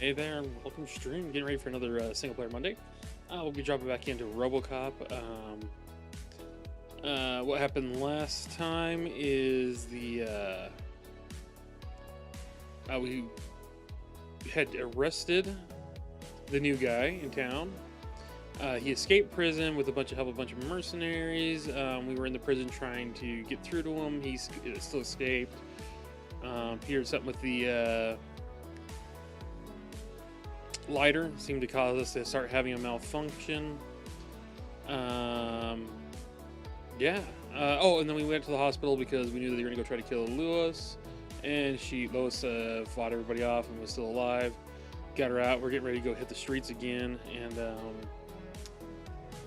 Hey there, and welcome to stream. Getting ready for another single player Monday. We'll be dropping back into Robocop. What happened last time is we had arrested the new guy in town. He escaped prison with a bunch of mercenaries. We were in the prison trying to get through to him. He still escaped. Here's something with the lighter seemed to cause us to start having a malfunction. Yeah. Oh, and then we went to the hospital because we knew that they were gonna go try to kill Lois, and Lois fought everybody off and was still alive. Got her out. We're getting ready to go hit the streets again, and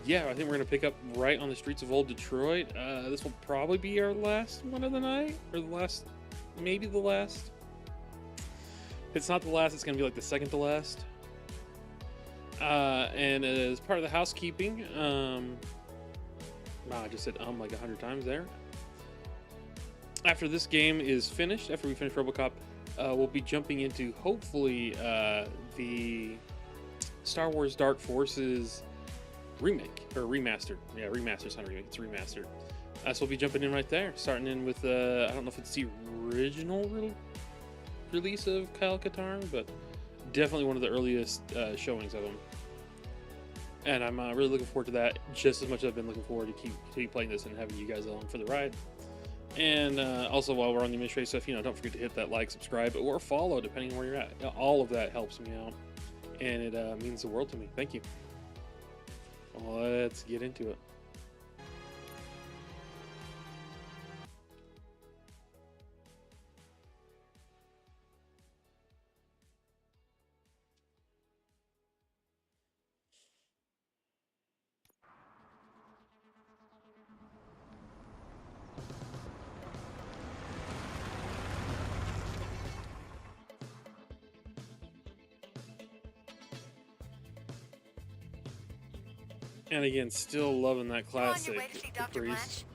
yeah, I think we're gonna pick up right on the streets of old Detroit. This will probably be our last one of the night, or the last, maybe the last. If it's not the last, it's gonna be like the second to last. And as part of the housekeeping, wow, I just said like 100 times there. After this game is finished, after we finish Robocop, we'll be jumping into hopefully the Star Wars Dark Forces remake or remastered. Yeah, remastered, it's not a remake, it's remastered. So we'll be jumping in right there, starting in with I don't know if it's the original release of Kyle Katarn, but definitely one of the earliest showings of him. And I'm really looking forward to that just as much as I've been looking forward to keep playing this and having you guys along for the ride. And also, while we're on the administrative stuff, don't forget to hit that like, subscribe, or follow, depending on where you're at. All of that helps me out, and it means the world to me. Thank you. Let's get into it. And again, still loving that classic Caprice.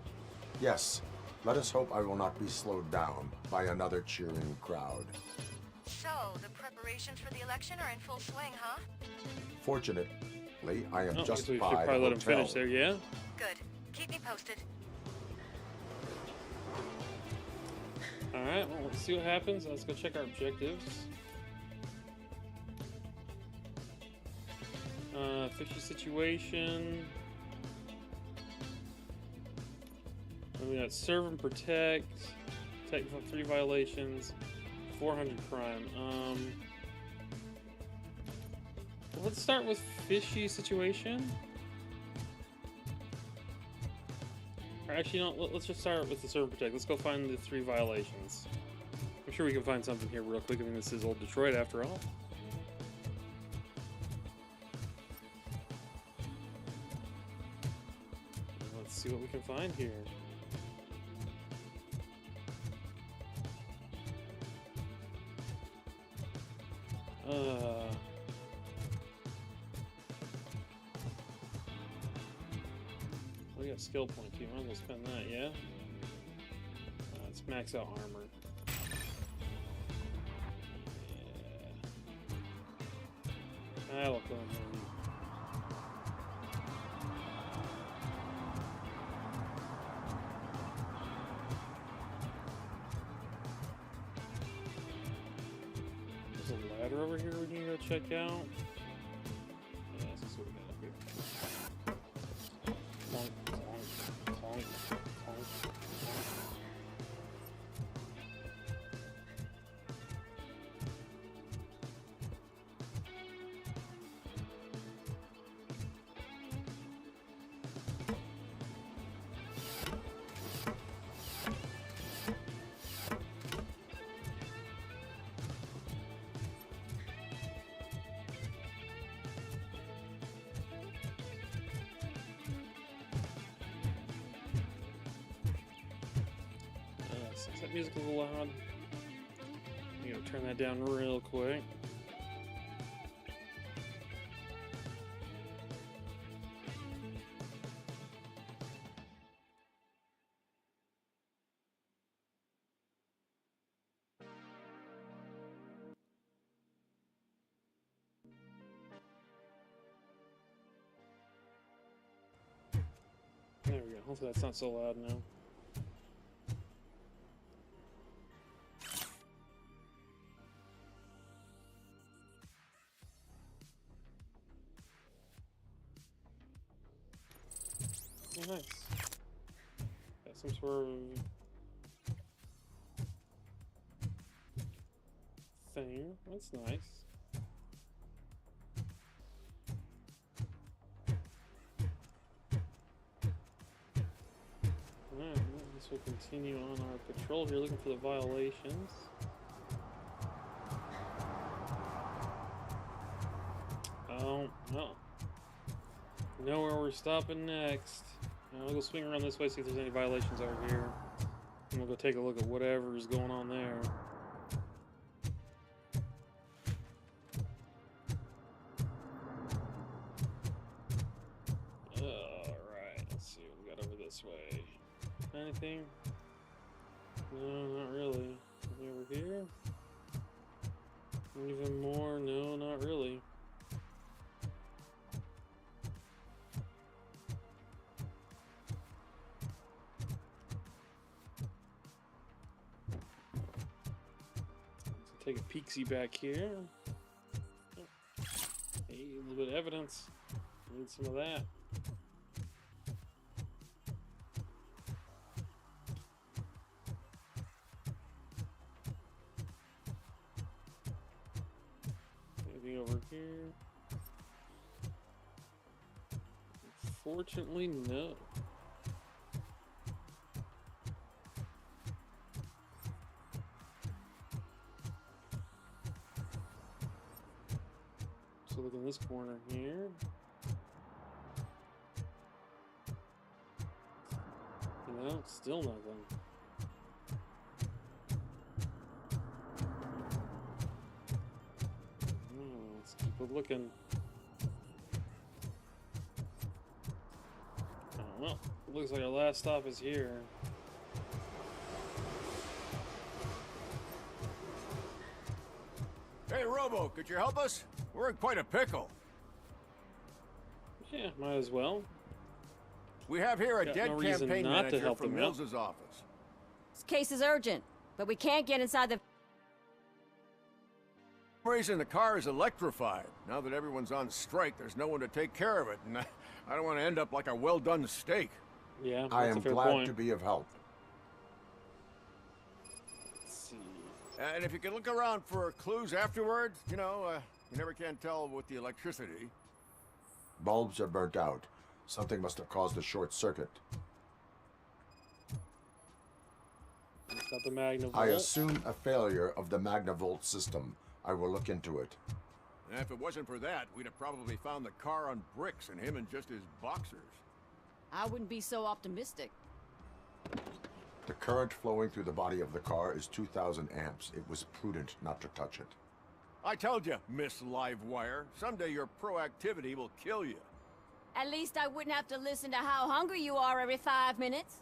Yes. Let us hope I will not be slowed down by another cheering crowd. So, the preparations for the election are in full swing, huh? Fortunately, I am just so we should by probably the let him hotel. finish there, yeah? Good. Keep me posted. Alright, well, let's see what happens. Let's go check our objectives. Fishy situation. And we got serve and protect. Take 3 violations. 400 crime. Let's start with fishy situation. Or actually, no, let's just start with the serve and protect. Let's go find the 3 violations. I'm sure we can find something here real quick. I mean, this is old Detroit after all. Let's see what we can find here. We got skill point too. I'm gonna spend that, yeah? Let's max out armor. Yeah. That'll come in. There's a ladder over here we can go check out. Yeah, let's see what we got up here. Clunk, clunk, clunk, clunk. Is that music a little loud? I'm gonna turn that down real quick. hopefully that's not so loud now. Oh, nice. Got some sort of thing. That's nice. Alright, I guess we'll continue on our patrol here, looking for the violations. Oh, no. Know where we're stopping next. We'll go swing around this way, see if there's any violations over here. And we'll go take a look at whatever is going on there. Alright, let's see what we got over this way. Anything? No, not really. Anything over here? Even more? No, not really. Take a peek-see back here. Hey, a little bit of evidence. Need some of that. Anything over here? Unfortunately, no. So look in this corner here. No, still nothing. Let's keep looking. Oh, well, looks like our last stop is here. Hey, Robo, could you help us? We're in quite a pickle. Yeah, might as well. We have here a Got dead no reason campaign not to manager help from them out. Mills's office. This case is urgent, but we can't get inside the... For some reason, the car is electrified. Now that everyone's on strike, there's no one to take care of it, and I don't want to end up like a well-done steak. Yeah, I that's am a fair glad point. to be of help. Let's see. And if you can look around for clues afterwards, you know, you never can tell with the electricity. Bulbs are burnt out. Something must have caused a short circuit. Got the Magnavolt. I assume a failure of the Magnavolt system. I will look into it. And if it wasn't for that, we'd have probably found the car on bricks and him in just his boxers. I wouldn't be so optimistic. The current flowing through the body of the car is 2,000 amps. It was prudent not to touch it. I told you, Miss Livewire, someday your proactivity will kill you. At least I wouldn't have to listen to how hungry you are every 5 minutes.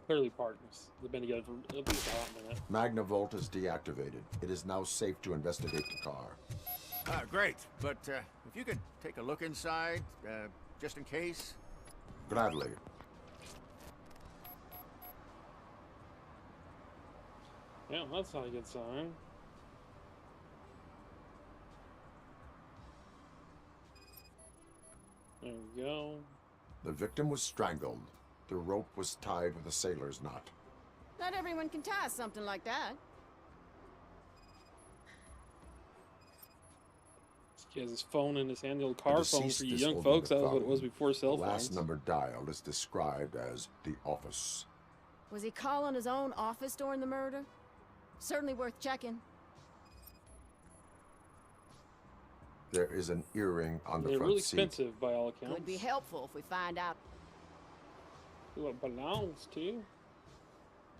Clearly partners. They've been together for at least a hot minute. Magnavolt is deactivated. It is now safe to investigate the car. Great. But if you could take a look inside, just in case. Gladly. Yeah, that's not a good sign. There we go. The victim was strangled. The rope was tied with a sailor's knot. Not everyone can tie something like that. He has his phone in his hand, the old car The phone deceased for you is young holding folks. the That was what it phone. was before cell The phones. last number dialed is described as the office. Was he calling his own office during the murder? Certainly worth checking. There is an earring on the They're front really seat. expensive by all accounts. Would be helpful if we find out. Who it belongs to.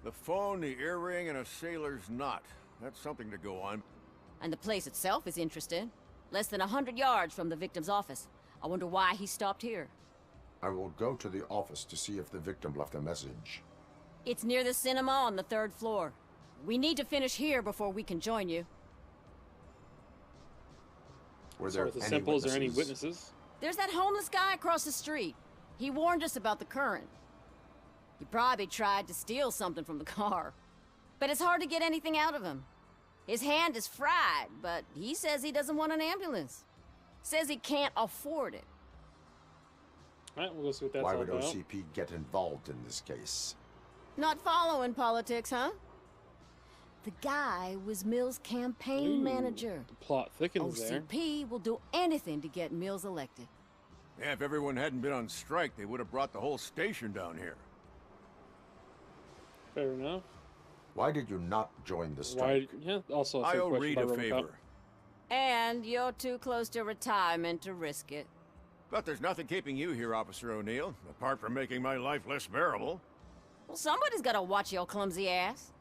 The phone, the earring, and a sailor's knot. That's something to go on. And the place itself is interesting. Less than 100 yards from the victim's office. I wonder why he stopped here. I will go to the office to see if the victim left a message. It's near the cinema on the 3rd floor. We need to finish here before we can join you. Were So there with the any simple, is there any witnesses? witnesses? There's that homeless guy across the street. He warned us about the current. He probably tried to steal something from the car. But it's hard to get anything out of him. His hand is fried, but he says he doesn't want an ambulance. Says he can't afford it. Alright, we'll go see what that's Why all would about. OCP get involved in this case? Not following politics, huh? The guy was Mills' campaign Ooh, manager. The plot thickens there. OCP will do anything to get Mills elected. Yeah, if everyone hadn't been on strike, they would have brought the whole station down here. Fair enough. Why did you not join the Why? strike? Yeah. Also, I same owe question Reed by a Robocop. favor. And you're too close to retirement to risk it. But there's nothing keeping you here, Officer O'Neill, apart from making my life less bearable. Well, somebody's gotta watch your clumsy ass.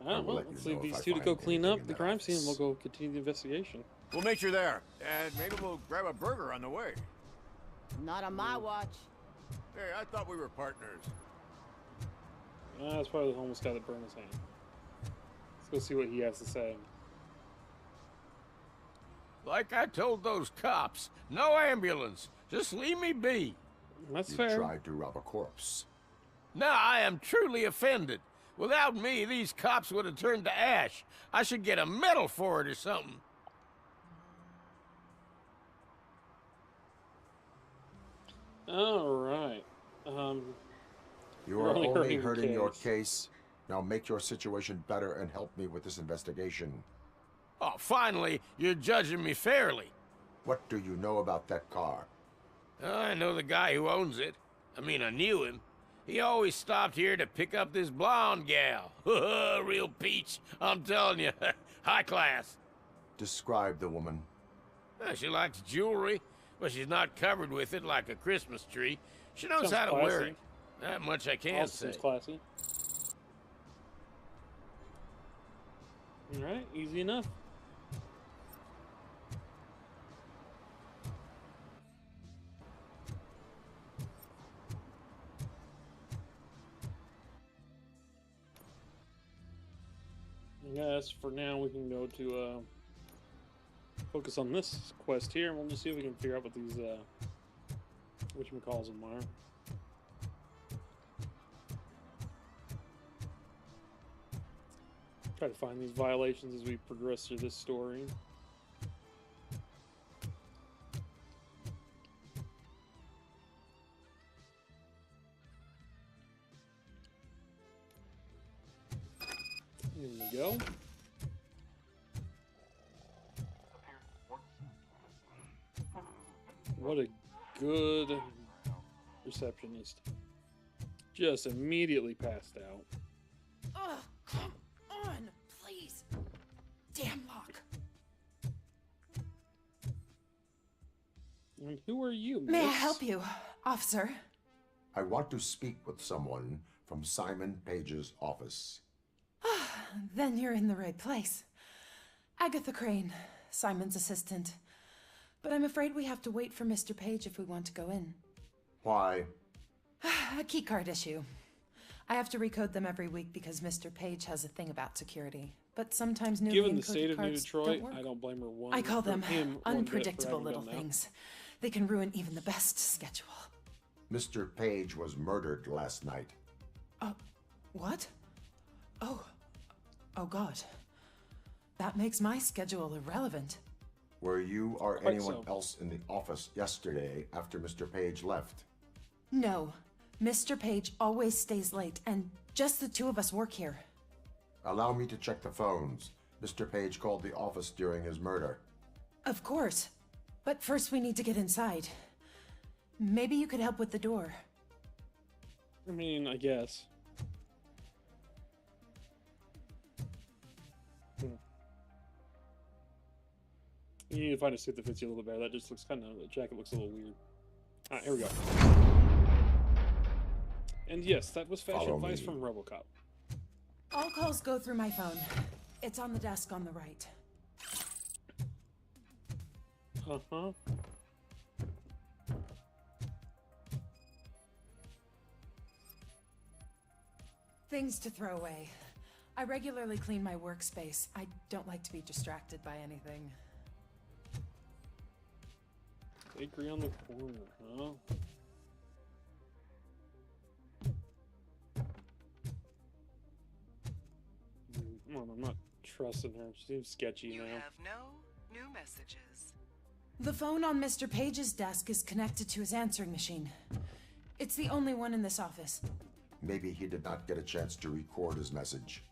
I will Well, let you let's know leave if these I two to find go clean anything up in the that crime scene, and we'll office. go continue the investigation. We'll meet you there, and maybe we'll grab a burger on the way. Not on my watch. Hey, I thought we were partners. That's probably the homeless guy that burned his hand. Let's go see what he has to say. Like I told those cops, no ambulance. Just leave me be. That's You fair. tried to rob a corpse. Now I am truly offended. Without me, these cops would have turned to ash. I should get a medal for it or something. All right. You You're are only only hurting the hurting your case. case. Now make your situation better and help me with this investigation. Oh, finally, you're judging me fairly. What do you know about that car? I know the guy who owns it. I mean, I knew him. He always stopped here to pick up this blonde gal. Real peach, I'm telling you. High class. Describe the woman. She likes jewelry, but she's not covered with it like a Christmas tree. She knows Sounds how to wear classy. it. That much I can Also say. seems classy. All right, easy enough. Yes, for now we can go to focus on this quest here, and we'll just see if we can figure out what these whatchamacalls them are. Try to find these violations as we progress through this story. Here we go. What a good receptionist. Just immediately passed out. Ugh, come on, please. Damn lock. And who are you, May I miss? help you, officer? I want to speak with someone from Simon Page's office. Then you're in the right place. Agatha Crane, Simon's assistant. But I'm afraid we have to wait for Mr. Page if we want to go in. Why? A keycard issue. I have to recode them every week because Mr. Page has a thing about security. But sometimes newly Given the encoded state of New cards Detroit, don't work. I don't blame her one. I call or them him one bit for unpredictable having little done that. things. They can ruin even the best schedule. Mr. Page was murdered last night. What? Oh God. That makes my schedule irrelevant. Were you or Quite anyone so. else in the office yesterday after Mr. Page left? No. Mr. Page always stays late, and just the two of us work here. Allow me to check the phones. Mr. Page called the office during his murder. Of course. But first we need to get inside. Maybe you could help with the door. I mean, I guess. You need to find a suit that fits you a little better. That just looks kind of, the jacket looks a little weird. Alright, here we go. And yes, that was fashion Follow advice me. from Robocop. All calls go through my phone. It's on the desk on the right. Uh-huh. Things to throw away. I regularly clean my workspace. I don't like to be distracted by anything. Bakery on the corner, huh? Come on, I'm not trusting her. She seems sketchy You now. have no new messages. The phone on Mr. Page's desk is connected to his answering machine. It's the only one in this office. Maybe he did not get a chance to record his message.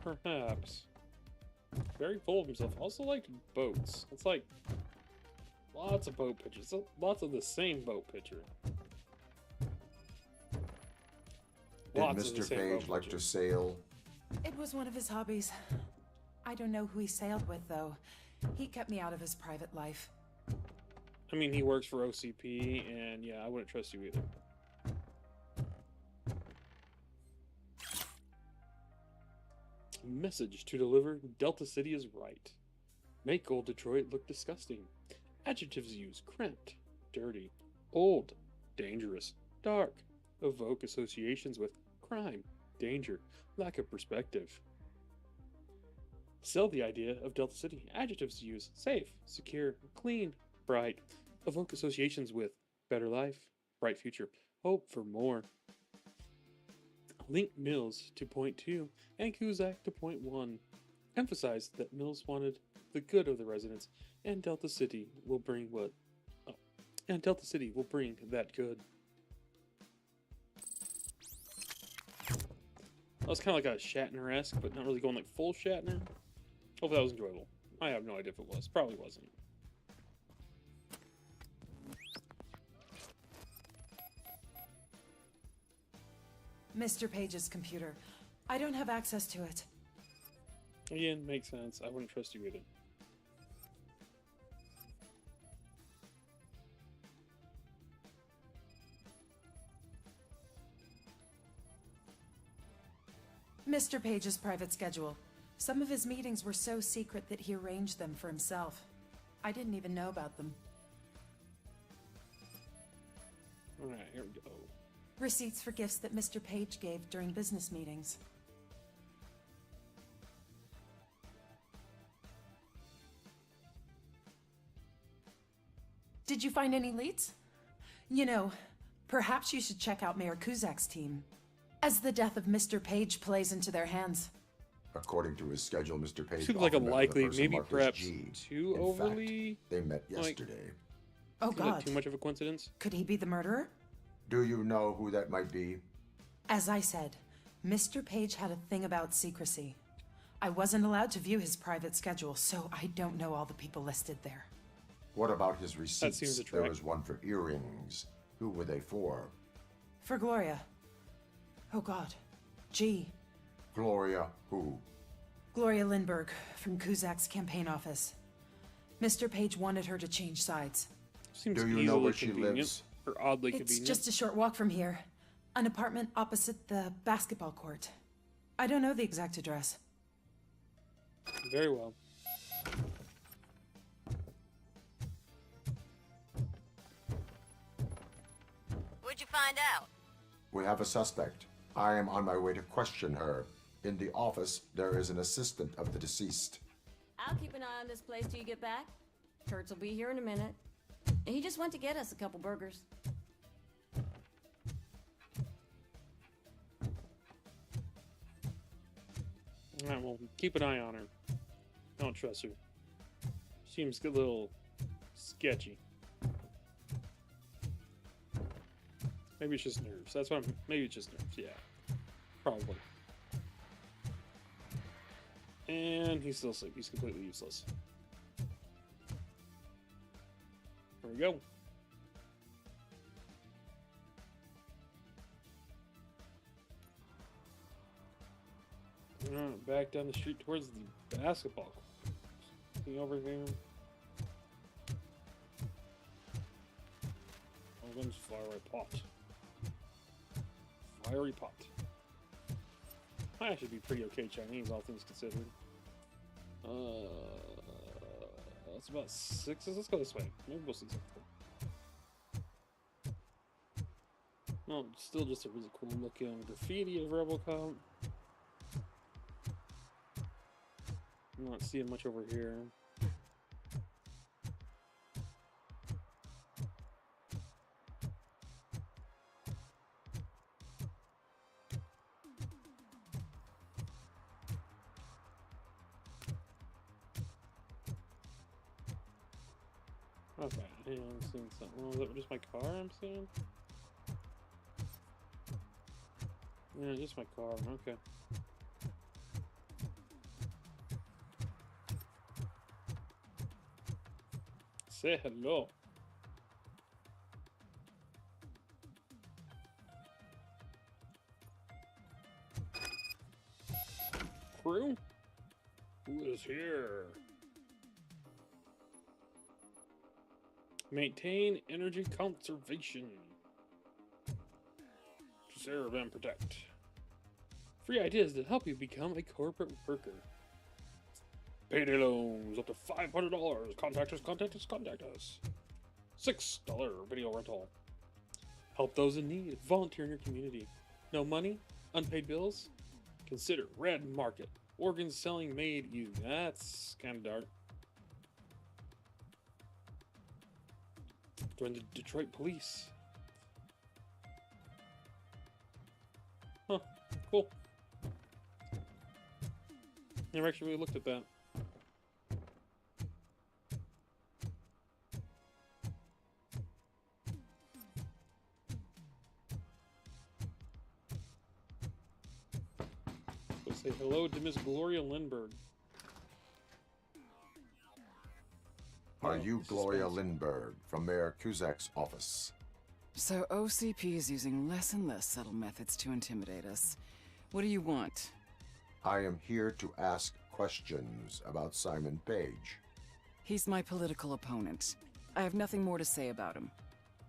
Perhaps. Very full of himself. Also liked boats. It's like lots of boat pictures. Lots of the same boat picture. Did Lots of the Mr. same Page boat like picture. to sail? It was one of his hobbies. I don't know who he sailed with, though. He kept me out of his private life. I mean, he works for OCP, and yeah, I wouldn't trust you either. Message to deliver: Delta City is right. Make old Detroit look disgusting. Adjectives used: cramped, dirty, old, dangerous, dark. Evoke associations with crime, danger, lack of perspective. Sell the idea of Delta City. Adjectives used: safe, secure, clean, bright. Evoke associations with better life, bright future, hope for more. Link Mills to point 2 and Kuzak to point 1. Emphasize that Mills wanted the good of the residents, and Delta City will bring that good. That was kind of like a Shatner-esque, but not really going like full Shatner. Hope that was enjoyable. I have no idea if it was. Probably wasn't. Mr. Page's computer. I don't have access to it. Again, makes sense. I wouldn't trust you either. Mr. Page's private schedule. Some of his meetings were so secret that he arranged them for himself. I didn't even know about them. Alright, here we go. Receipts for gifts that Mr. Page gave during business meetings. Did you find any leads? You know, perhaps you should check out Mayor Kuzak's team, as the death of Mr. Page plays into their hands. According to his schedule, Mr. Page Seems like a often met with likely, person maybe marked as perhaps G. too In overly. fact, they met like- yesterday. Oh Seems like God, too much of a coincidence. could he be the murderer? Do you know who that might be? As I said, Mr. Page had a thing about secrecy. I wasn't allowed to view his private schedule, so I don't know all the people listed there. What about his receipts? seems a There trick. was one for earrings. Who were they for? For Gloria. Oh God. G. Gloria who? Gloria Lindbergh from Kuzak's campaign office. Mr. Page wanted her to change sides. Seems Do you know easily where she convenient, lives? or oddly It's convenient. just a short walk from here. An apartment opposite the basketball court. I don't know the exact address. Very well. What'd you find out? We have a suspect. I am on my way to question her. In the office, there is an assistant of the deceased. I'll keep an eye on this place till you get back. Kurtz will be here in a minute. He just went to get us a couple burgers. Alright, well, keep an eye on her. I don't trust her. Seems a little sketchy. Maybe it's just nerves. That's what I'm. Maybe it's just nerves. Yeah, probably. And he's still asleep. He's completely useless. There we go. Alright, back down the street towards the basketball court. Looking over there. Oh, there's fiery pot. Fiery pot. Might actually be pretty okay Chinese, all things considered. That's about 6. Let's go this way. Maybe we'll see something. Well, still just a really cool looking graffiti of Robocop. I'm not seeing much over here. Okay, yeah, I'm seeing something. Oh, is that just my car I'm seeing? Yeah, just my car. Okay. Say hello. Crew? Who is here? Maintain energy conservation. Preserve and protect. Free ideas that help you become a corporate worker. Payday loans up to $500. Contact us, contact us, contact us. $6 video rental. Help those in need. Volunteer in your community. No money? Unpaid bills? Consider Red Market. Organs selling made you. That's kind of dark. Join the Detroit Police. Huh. Cool. Never actually really looked at that. Let's say hello to Miss Gloria Lindbergh. Are Oh, you Gloria suspense. Lindbergh from Mayor Cusack's office? So OCP is using less and less subtle methods to intimidate us. What do you want? I am here to ask questions about Simon Page. He's my political opponent. I have nothing more to say about him.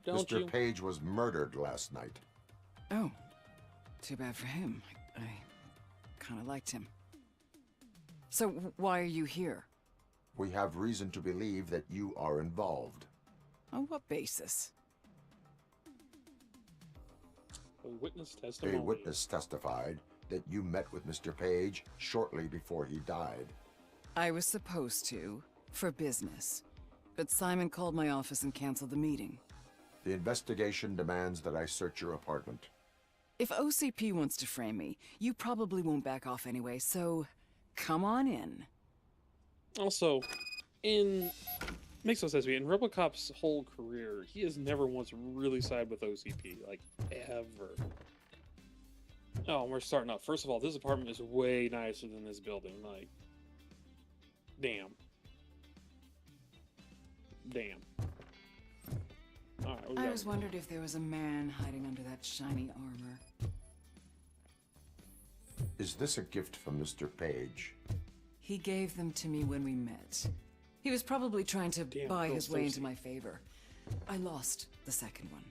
Don't Mr. you? Page was murdered last night. Oh, too bad for him. I kind of liked him. So why are you here? We have reason to believe that you are involved. On what basis? A witness testimony. A witness testified that you met with Mr. Page shortly before he died. I was supposed to, for business. But Simon called my office and canceled the meeting. The investigation demands that I search your apartment. If OCP wants to frame me, you probably won't back off anyway, so come on in. Also, makes no sense to me. In Robocop's whole career, he has never once really sided with OCP, like ever. Oh, we're starting off. First of all, this apartment is way nicer than this building. Like, damn. Damn. All right. I always wondered if there was a man hiding under that shiny armor. Is this a gift from Mr. Page? He gave them to me when we met. He was probably trying to Damn, buy Bill his way into Stacey. my favor. I lost the second one.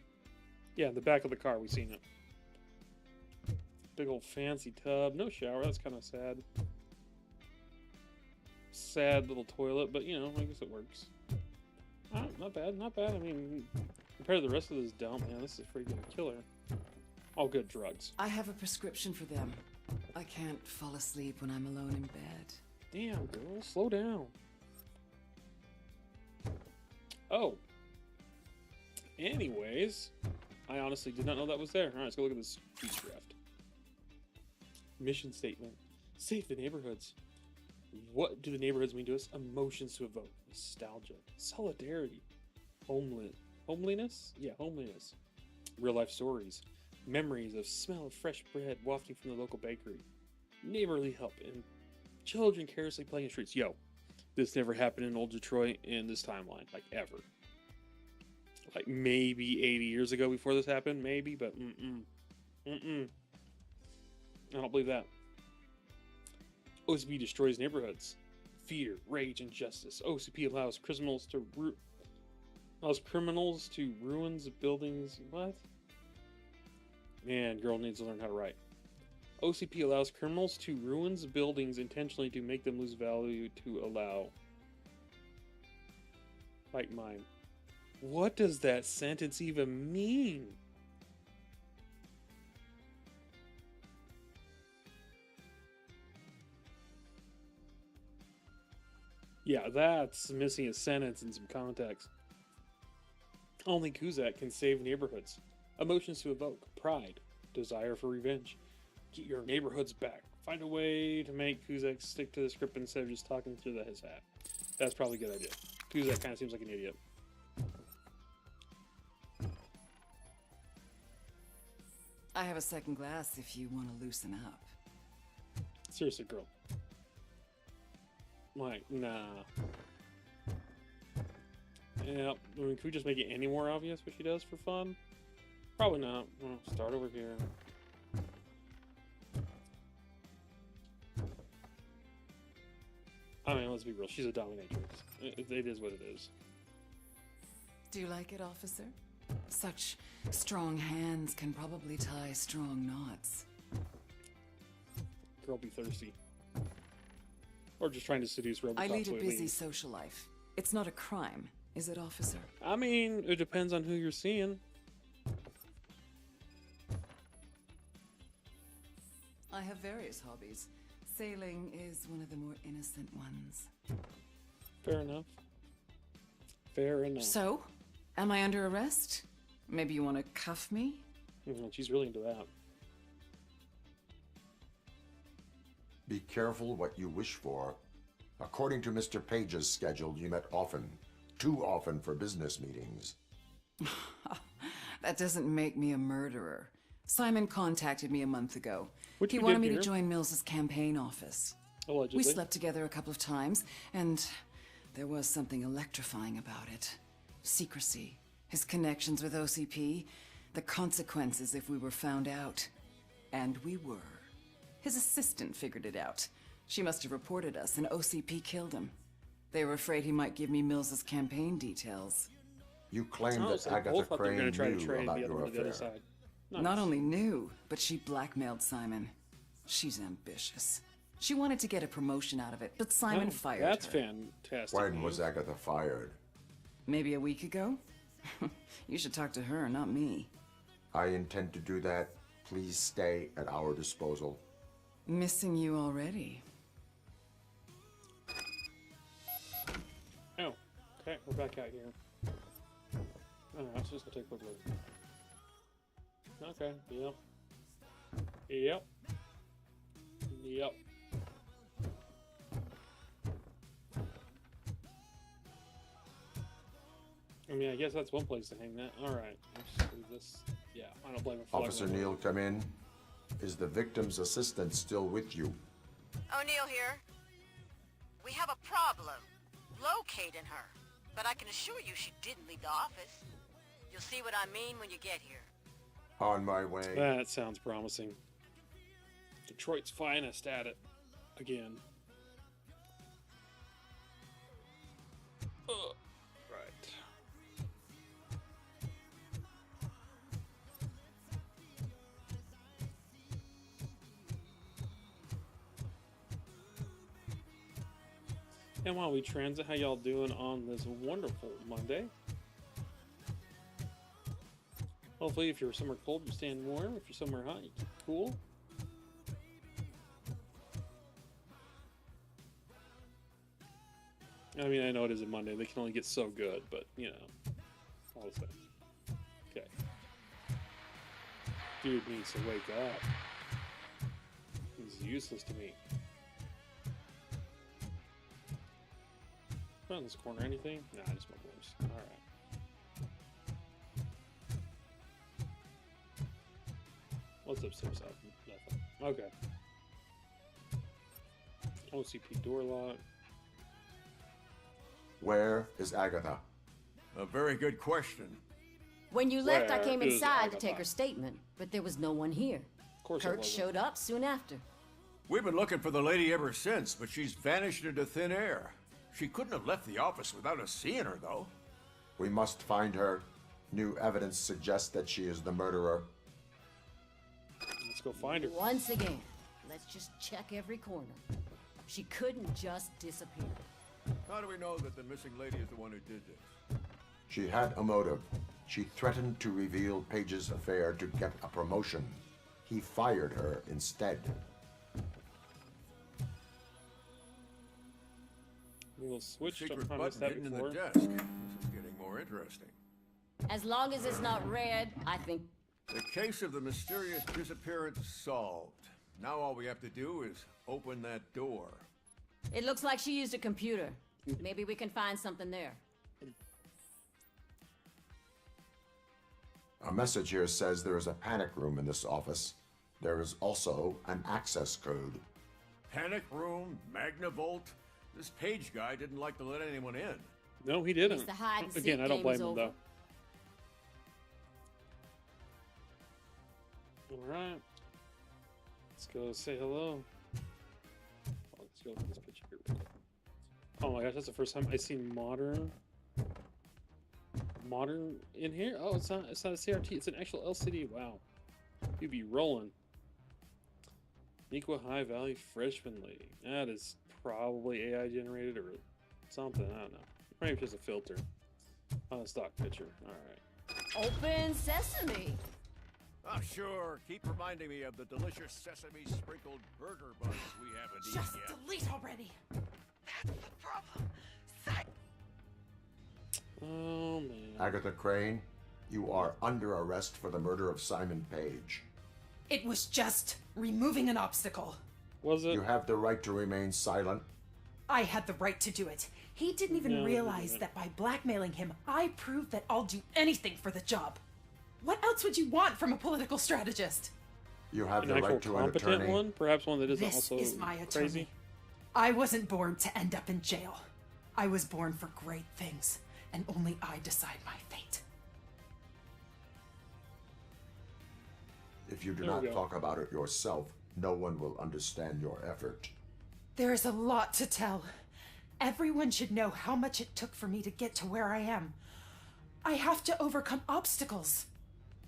Yeah, the back of the car. We seen it. Big old fancy tub. No shower. That's kind of sad. Sad little toilet, but you know, I guess it works. Not bad. Not bad. I mean, compared to the rest of this dump, man, this is pretty good. Killer. All good drugs. I have a prescription for them. I can't fall asleep when I'm alone in bed. Damn, girl, slow down. Oh. Anyways, I honestly did not know that was there. All right, let's go look at this speech draft. Mission statement: save the neighborhoods. What do the neighborhoods mean to us? Emotions to evoke: nostalgia, solidarity, homeliness. Yeah, homeliness. Real life stories, memories of smell of fresh bread wafting from the local bakery, neighborly help, and children carelessly playing in the streets. Yo, this never happened in old Detroit in this timeline, like ever. Like maybe 80 years ago before this happened, maybe, but I don't believe that. OCP destroys neighborhoods. Fear, rage, and justice. OCP allows criminals to ruins buildings. What? Man, girl needs to learn how to write. OCP allows criminals to ruins buildings intentionally to make them lose value to allow. Like mine. What does that sentence even mean? Yeah, that's missing a sentence and some context. Only Kuzak can save neighborhoods. Emotions to evoke: pride, desire for revenge. Get your neighborhoods back. Find a way to make Kuzak stick to the script instead of just talking through his hat. That's probably a good idea. Kuzak kind of seems like an idiot. I have a second glass if you want to loosen up. Seriously, girl. Like, nah. Yeah, I mean, can we just make it any more obvious what she does for fun? Probably not. Well, start over here. I mean, let's be real. She's a dominatrix. It is what it is. Do you like it, officer? Such strong hands can probably tie strong knots. Girl be thirsty. Or just trying to seduce Robocop. I lead so a it busy leaves. social life. It's not a crime, is it, officer? I mean, it depends on who you're seeing. I have various hobbies. Sailing is one of the more innocent ones. Fair enough. Fair enough. So, am I under arrest? Maybe you want to cuff me? She's really into that. Be careful what you wish for. According to Mr. Page's schedule, you met often. Too often for business meetings. That doesn't make me a murderer. Simon contacted me a month ago. What'd He you wanted do me to here? join Mills's campaign office. Allegedly. We slept together a couple of times, and there was something electrifying about it. Secrecy, his connections with OCP, the consequences if we were found out. And we were. His assistant figured it out. She must have reported us, and OCP killed him. They were afraid he might give me Mills's campaign details. You claim Oh, that so they Agatha both thought they were Crane going to try to knew trade about the other your one to the other affair. side. Nice. Not only knew, but she blackmailed Simon. She's ambitious. She wanted to get a promotion out of it, but Simon fired That's her. fantastic. When news. was Agatha fired? Maybe a week ago? You should talk to her, not me. I intend to do that. Please stay at our disposal. Missing you already. Oh, okay, we're back out here. Oh, let's just go take a quick look. Okay, yep. Yep. Yep. I mean, I guess that's one place to hang that. Alright, let's just leave this. Yeah, I don't blame him for Officer letting me Neal, come in. Is the victim's assistant still with you? O'Neill here. We have a problem locating her, but I can assure you she didn't leave the office. You'll see what I mean when you get here. On my way. That sounds promising. Detroit's finest at it. Again. Right. And while we transit, how y'all doing on this wonderful Monday? Hopefully, if you're somewhere cold, you're staying warm. If you're somewhere hot, you keep cool. I mean, I know it is a Monday. They can only get so good, but, you know, all the same. Okay. Dude needs to wake up. He's useless to me. Around this corner, anything? Nah, just my voice. Alright. What's upstairs? Nothing. Okay. OCP door lock. Where is Agatha? A very good question. When you left, I Where came is inside to Agatha? take her statement, but there was no one here. Of course it Kurt wasn't. showed up soon after. We've been looking for the lady ever since, but she's vanished into thin air. She couldn't have left the office without us seeing her, though. We must find her. New evidence suggests that she is the murderer. Let's go find her. Once again, let's just check every corner. She couldn't just disappear. How do we know that the missing lady is the one who did this? She had a motive. She threatened to reveal Page's affair to get a promotion. He fired her instead. We'll switch. Secret I missed button that hidden in before. the desk. This is getting more interesting. As long as it's not red, I think. The case of the mysterious disappearance solved. Now all we have to do is open that door. It looks like she used a computer. Maybe we can find something there. A message here says there is a panic room in this office. There is also an access code. Panic room, Magnavolt. This Page guy didn't like to let anyone in. No, he didn't. the hide and Again, seek I don't game blame is him over. though. All right, let's go say hello. Oh, let's go look at this picture here real quick. Oh my gosh, that's the first time I seen modern in here. Oh, it's not a CRT. It's an actual LCD. Wow, you'd be rolling. Equa High Valley Freshman Lady. That is probably AI generated or something. I don't know. Maybe just a filter on a stock picture. All right. Open sesame. Oh, sure. Keep reminding me of the delicious sesame sprinkled burger buns we haven't eaten Just yet. delete already. That's the problem. Oh man. Agatha Crane, you are under arrest for the murder of Simon Page. It was just removing an obstacle. Was it? You have the right to remain silent. I had the right to do it. He didn't even No, you realize didn't. that by blackmailing him, I proved that I'll do anything for the job. What else would you want from a political strategist? You have An the actual right to an competent attorney. one? Perhaps one that isn't This also is my attorney. crazy? I wasn't born to end up in jail. I was born for great things, and only I decide my fate. If you do There we not go. talk about it yourself, no one will understand your effort. There is a lot to tell. Everyone should know how much it took for me to get to where I am. I have to overcome obstacles.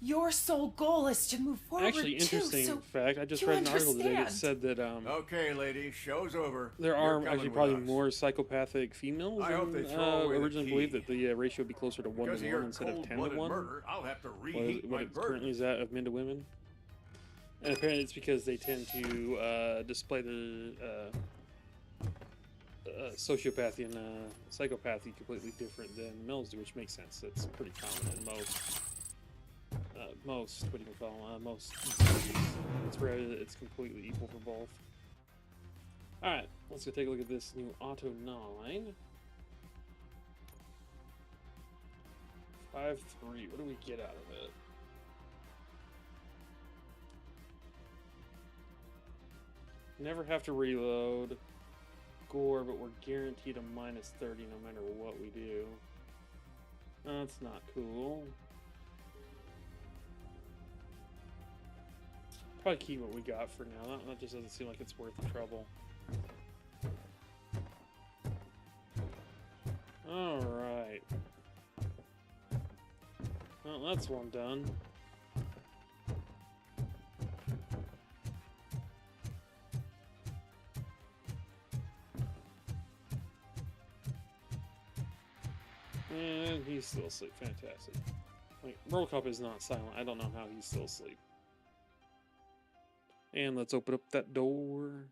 Your sole goal is to move forward Actually, interesting too, so fact. I just you read an article today that understand. said that Okay, lady, show's over. there You're are coming actually with probably us. more psychopathic females I hope than they throw away the originally key. believed, that the ratio would be closer to 1 Because to of 1 your instead of 10 to cold-blooded 1. murder, I'll have to What reheat my it currently burger. is that of men to women. And apparently it's because they tend to display the sociopathy and psychopathy completely different than males do, which makes sense. That's pretty common in most, what do you call them? Most species. It's rare that it's completely equal for both. Alright, let's go take a look at this new Auto 9. 5-3, what do we get out of it? Never have to reload. Gore, but we're guaranteed a minus 30 no matter what we do. That's not cool. Probably keep what we got for now. That just doesn't seem like it's worth the trouble. Alright. Well, that's one done. And he's still asleep. Fantastic. Wait, Robocop is not silent. I don't know how he's still asleep. And let's open up that door.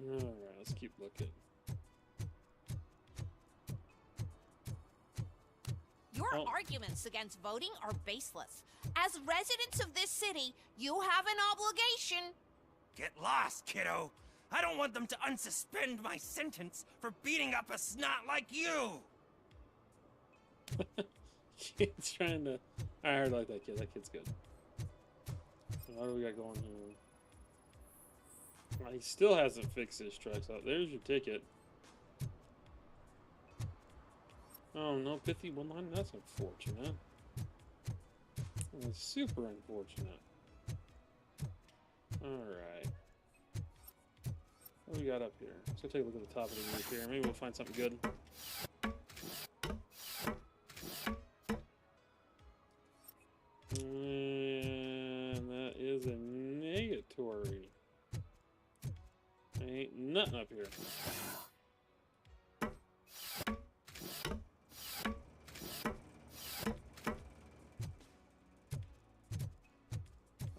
Alright, let's keep looking. Your Oh. arguments against voting are baseless. As residents of this city, you have an obligation. Get lost, kiddo. I don't want them to unsuspend my sentence for beating up a snot like you. Kid's trying to... I heard like that kid. That kid's good. What do we got going here? Well, he still hasn't fixed his truck, so there's your ticket. Oh, no pithy one-line? That's unfortunate. That's super unfortunate. Alright. What do we got up here? Let's go take a look at the top of the roof here. Maybe we'll find something good. And that is a negatory. Ain't nothing up here.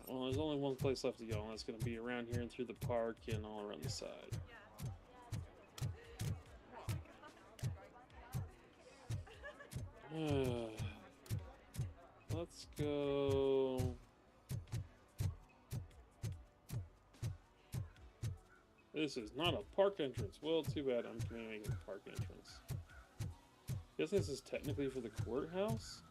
Well, there's only one place left to go, and that's going to be around here and through the park and all around the side. Let's go. This is not a park entrance. Well, too bad I'm making a park entrance. Guess this is technically for the courthouse?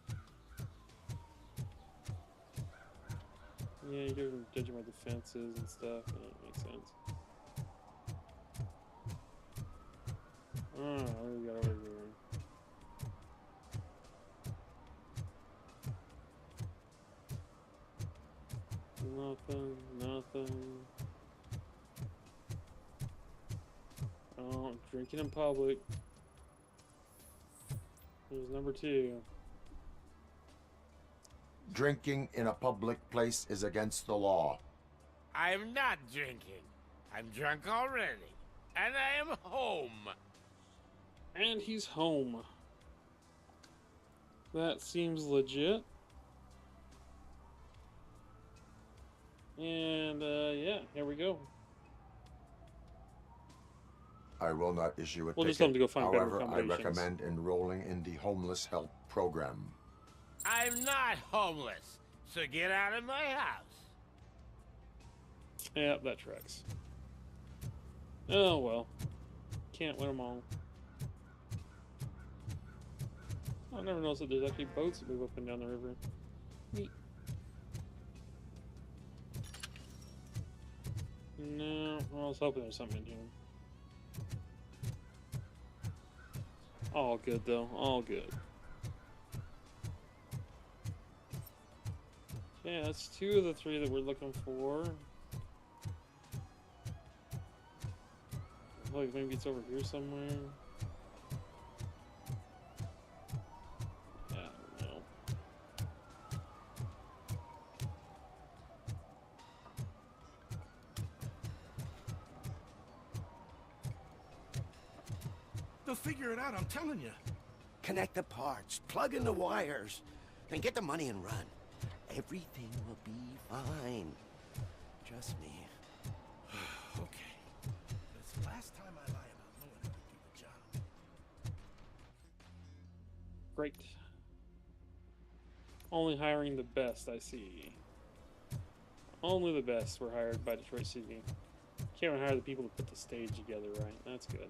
Yeah, you're judging by the fences and stuff. Yeah, it makes sense. What do we got over here? Nothing. Oh, drinking in public. Here's number 2. Drinking in a public place is against the law. I'm not drinking. I'm drunk already. And I am home. And he's home. That seems legit. And, yeah, here we go. I will not issue a We'll just ticket. tell them to go find better However, I accommodations. recommend enrolling in the homeless help program. I'm not homeless, so get out of my house. Yeah, that tracks. Oh, well. Can't win them all. I never noticed that there's actually boats that move up and down the river. Neat. No, I was hoping there's something in here. All good, though. All good. Yeah, that's 2 of the 3 that we're looking for. Like, maybe it's over here somewhere. I don't know. They'll figure it out, I'm telling you. Connect the parts, plug in the wires, then get the money and run. Everything will be fine. Trust me. Okay. But it's the last time I lie about knowing how to do the job. Great. Only hiring the best, I see. Only the best were hired by Detroit City. Can't even hire the people to put the stage together, right? That's good.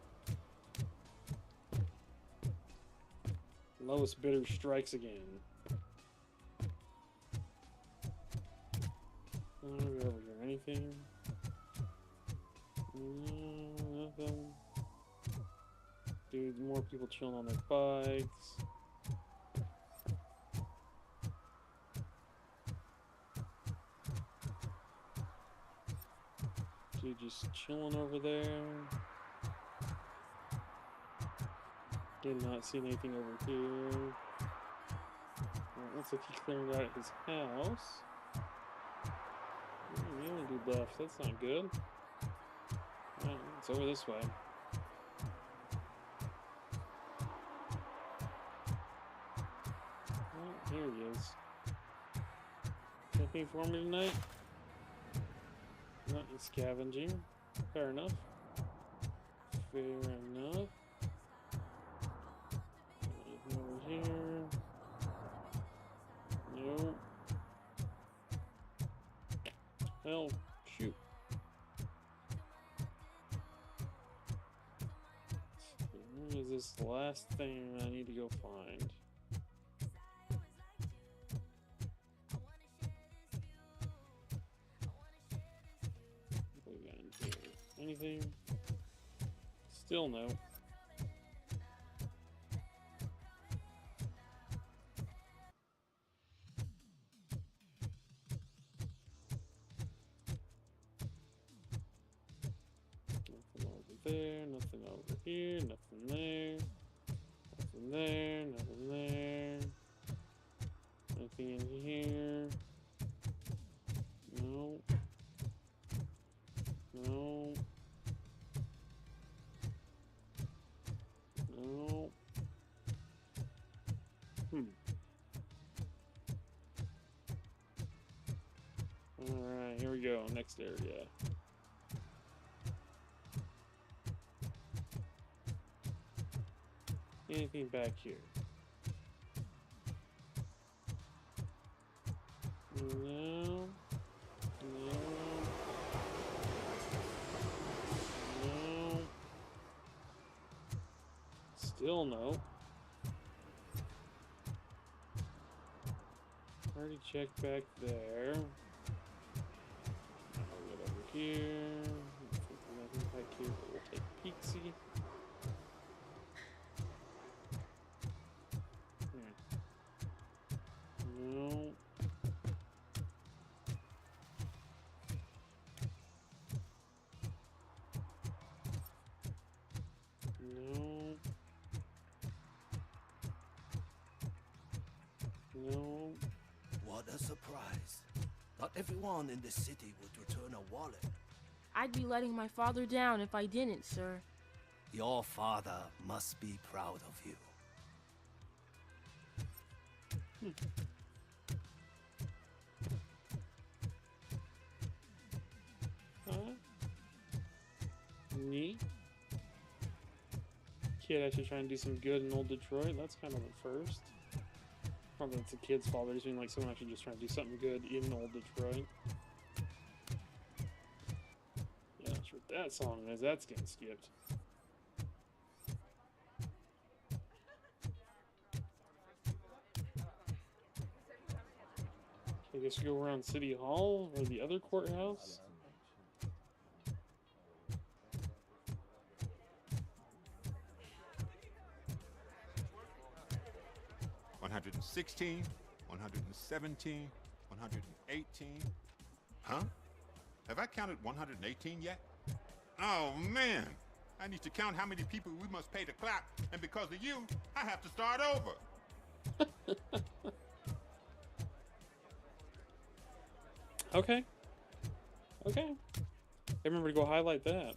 Lowest bidder strikes again. Over here, anything? No, nothing. Dude, more people chilling on their bikes. Dude, just chilling over there. Did not see anything over here. Well, looks like he cleared out his house. We only do left. That's not good. Alright, it's over this way. Oh, here he is. Anything for me tonight? Not scavenging. Fair enough. Fair enough. Anything over here? Nope. Hell, shoot. Where is this last thing I need to go find? What we got in here? Anything? Still no. There, nothing over here, nothing there, nothing there, nothing there, nothing in here, no, no, no, Alright, here we go, next area. Anything back here? No. No. No. Still no. Already checked back there. I'll get over here. Nothing back here, but we'll take Peaksy. No. No. No. What a surprise. Not everyone in the city would return a wallet. I'd be letting my father down if I didn't, sir. Your father must be proud of you. Neat. Kid actually trying to do some good in old Detroit. That's kind of a first. Not that it's a kid's fault. I just mean like someone actually just trying to do something good in old Detroit. Yeah, not sure what that song is. That's getting skipped. I guess we go around City Hall or the other courthouse. 116, 117, 118. Huh? Have I counted 118 yet? Oh, man. I need to count how many people we must pay to clap, and because of you, I have to start over. Okay. Okay. I remember to go highlight that.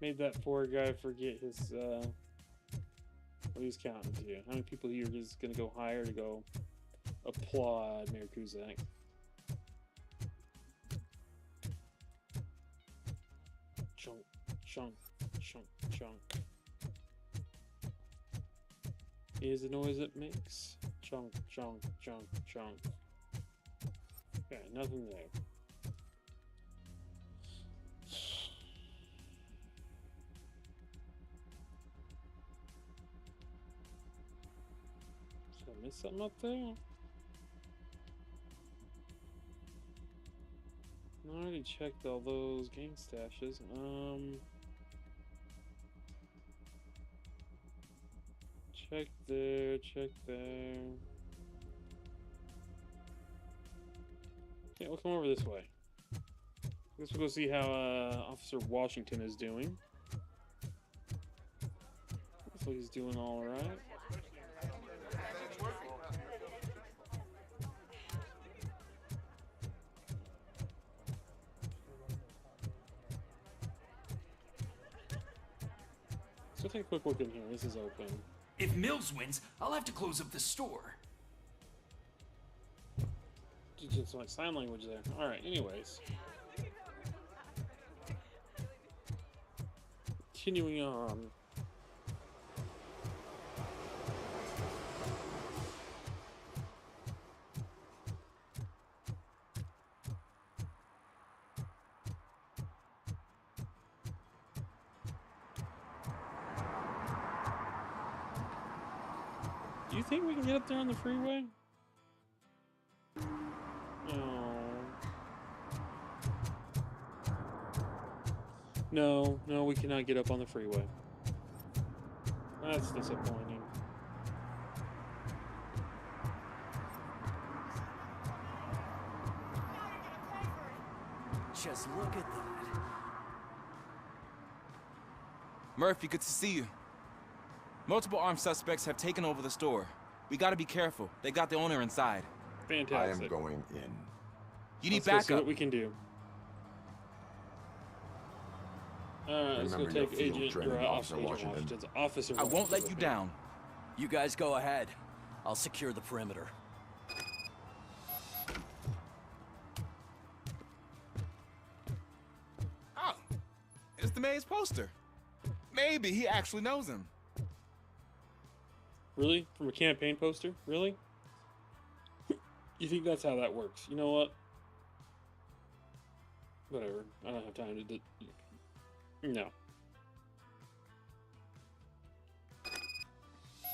Made that poor guy forget his, what he's counting to. How many people he was gonna go hire to go applaud Mayor Kuzak? Chunk, chunk, chunk, chunk. Is the noise it makes. Chunk, chunk, chunk, chunk. Okay, nothing there. Did I miss something up there? I already checked all those gang stashes. Check there, check there. Okay, we'll come over this way. I guess we'll go see how Officer Washington is doing. Looks like he's doing all right. So take a quick look in here. This is open. If Mills wins, I'll have to close up the store. Just like sign language there. All right. Anyways, continuing on. Do you think we can get up there on the freeway? No, no, we cannot get up on the freeway. That's disappointing. Just look at that. Murphy, good to see you. Multiple armed suspects have taken over the store. We gotta be careful. They got the owner inside. Fantastic. I am going in. You need Let's go see backup. what we can do. Let's go Remember your take field Agent training, or Officer Agent Washington. Washington's Officer. I won't let you down. You guys go ahead. I'll secure the perimeter. the mayor's poster. Maybe he actually knows him. Really? From a campaign poster? Really? You think that's how that works? You know what? Whatever. I don't have time to do... No.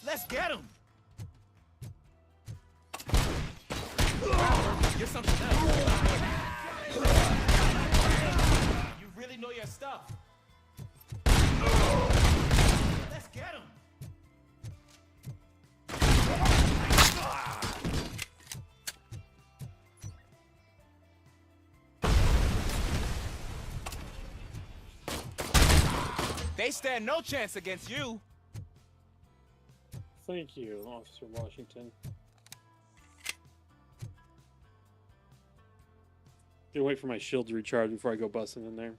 Let's get him! You're something else. You really know your stuff. Let's get him! They stand no chance against you. Thank you, Officer Washington. Gonna wait for my shield to recharge before I go busting in there.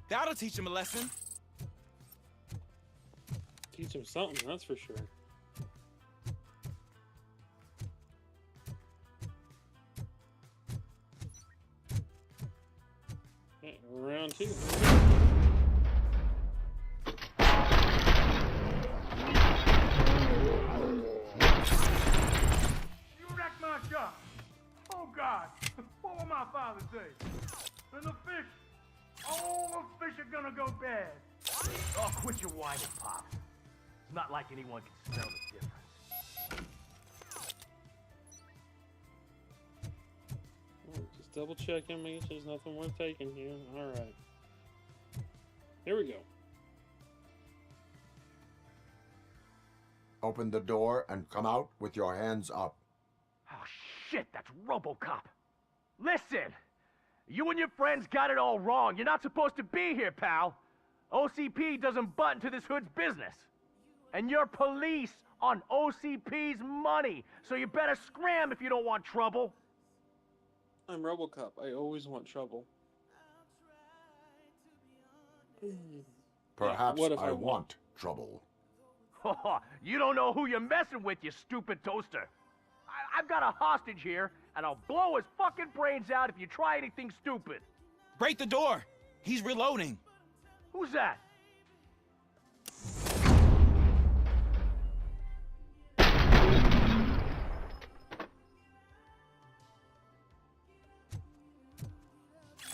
That'll teach him a lesson. Teach him something, that's for sure. Okay, round two. You wrecked my shop. Oh God, what will my father say? And the fish, all the fish are gonna go bad. Oh, quit your whining, Pop. It's not like anyone can smell the difference. Just double checking, making sure there's nothing worth taking here. Alright. Here we go. Open the door and come out with your hands up. Oh, shit, that's Robocop. Listen, you and your friends got it all wrong. You're not supposed to be here, pal. OCP doesn't butt into this hood's business. And you're police on OCP's money, so you better scram if you don't want trouble. I'm Robocop. I always want trouble. Perhaps what if I want trouble. You don't know who you're messing with, you stupid toaster. I've got a hostage here, and I'll blow his fucking brains out if you try anything stupid. Break the door. He's reloading. Who's that?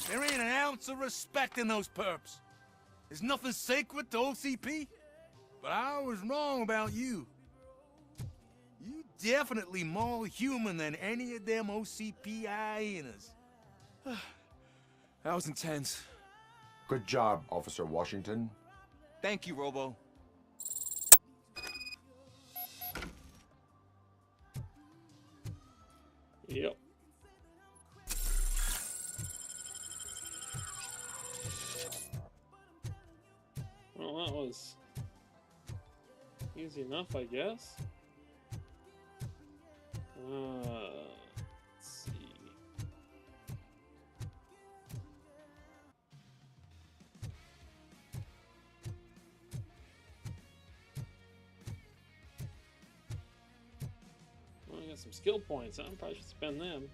There ain't an ounce of respect in those perps. There's nothing sacred to OCP. But I was wrong about you. You definitely more human than any of them OCP hyenas. That was intense. Good job, Officer Washington. Thank you, Robo. Yep. Well, that was easy enough, I guess. Let's see. Well, I got some skill points. I probably should spend them.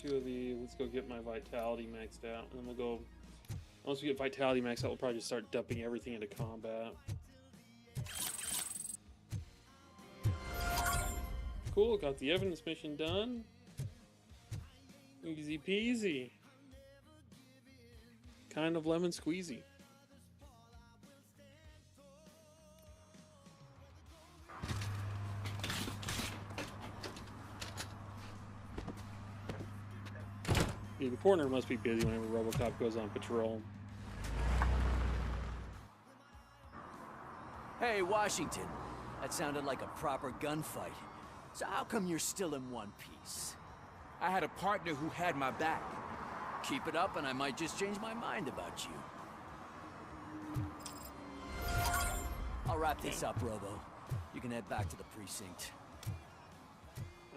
Two of the. Let's go get my vitality maxed out, and then we'll go. Once we get vitality maxed out, we'll probably just start dumping everything into combat. Cool, got the evidence mission done. Easy peasy. Kind of lemon squeezy. Yeah, the coroner must be busy whenever Robocop goes on patrol. Hey, Washington. That sounded like a proper gunfight. So how come you're still in one piece? I had a partner who had my back. Keep it up and I might just change my mind about you. I'll wrap this up, Robo. You can head back to the precinct.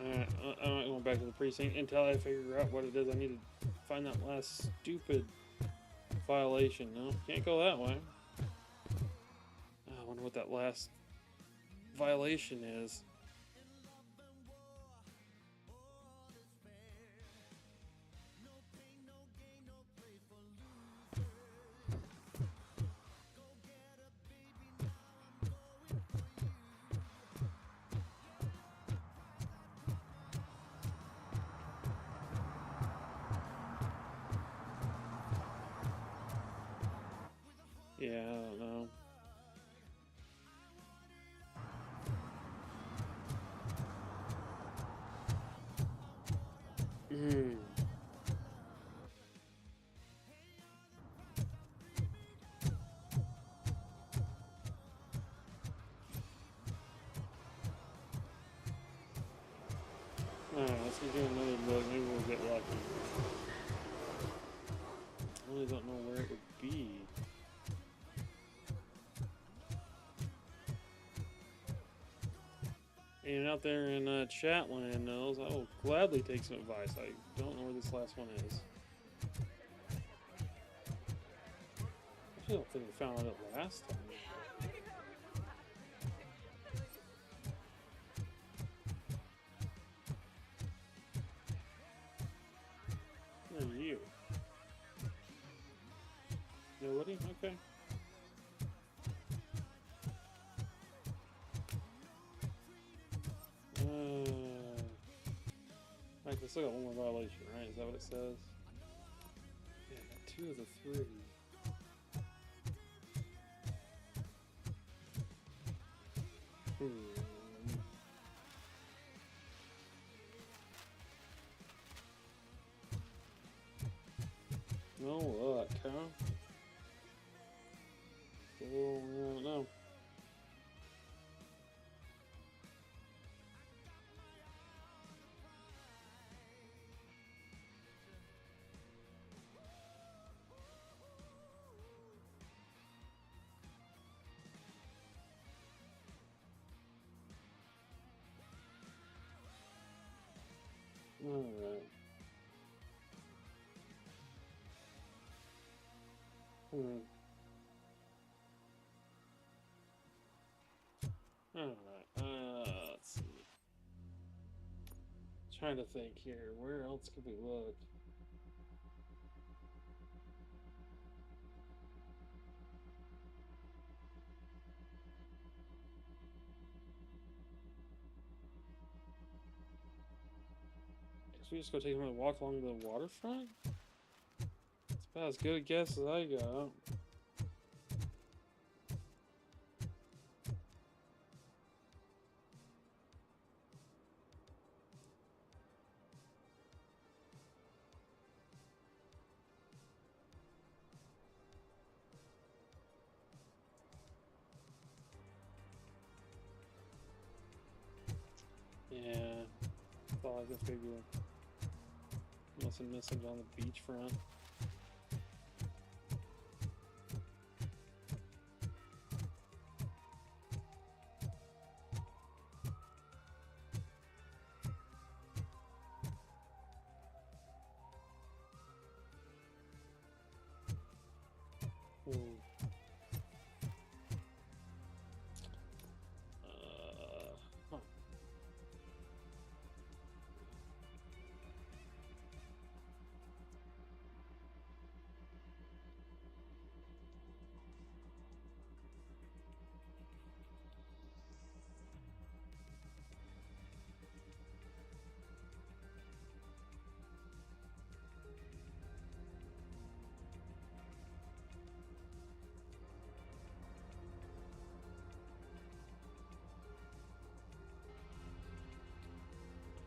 I'm not going back to the precinct until I figure out what it is. I need to find that last stupid violation. No, can't go that way. I wonder what that last violation is. Yeah, I don't know. Alright, let's do another look. Maybe we'll get lucky. I really don't know where it would be. And out there in Chatland knows, I will gladly take some advice. I don't know where this last one is. I don't think we found it last time. Where are you? Nobody? Okay. Like, I still got one more violation, right? Is that what it says? Yeah, I got 2 of the 3. No luck, huh? Oh, I don't know. Alright. Alright, let's see. Trying to think here. Where else could we look? Guess we just go take a walk along the waterfront? It's about as good a guess as I got. Yeah, thought I guess maybe must have missed something on the beachfront.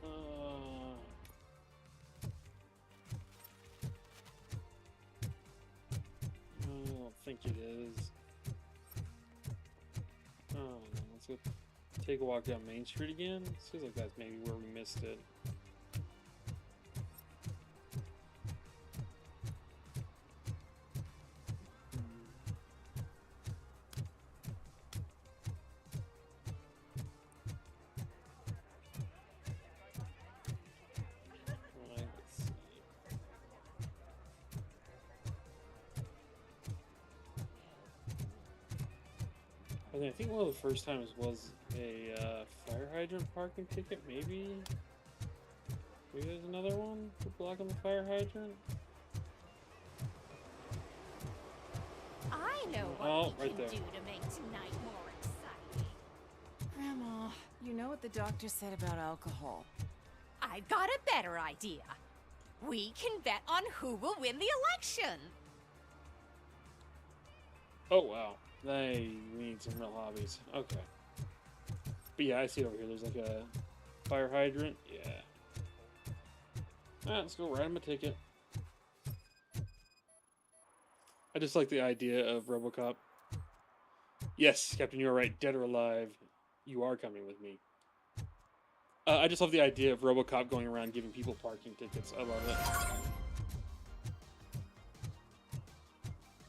Huh. I don't think it is. Oh, let's go take a walk down Main Street again. Seems like that's maybe where we missed it. And I think one of the first times was a fire hydrant parking ticket, maybe? Maybe there's another one for blocking the fire hydrant? I know what we can do to make tonight more exciting. Grandma, you know what the doctor said about alcohol. I've got a better idea. We can bet on who will win the election. Oh, wow. They need some real hobbies. Okay. But yeah, I see it over here. There's like a fire hydrant. Yeah. Alright, let's go write him a ticket. I just like the idea of Robocop. Yes, Captain, you're right. Dead or alive, you are coming with me. I just love the idea of Robocop going around giving people parking tickets. I love it.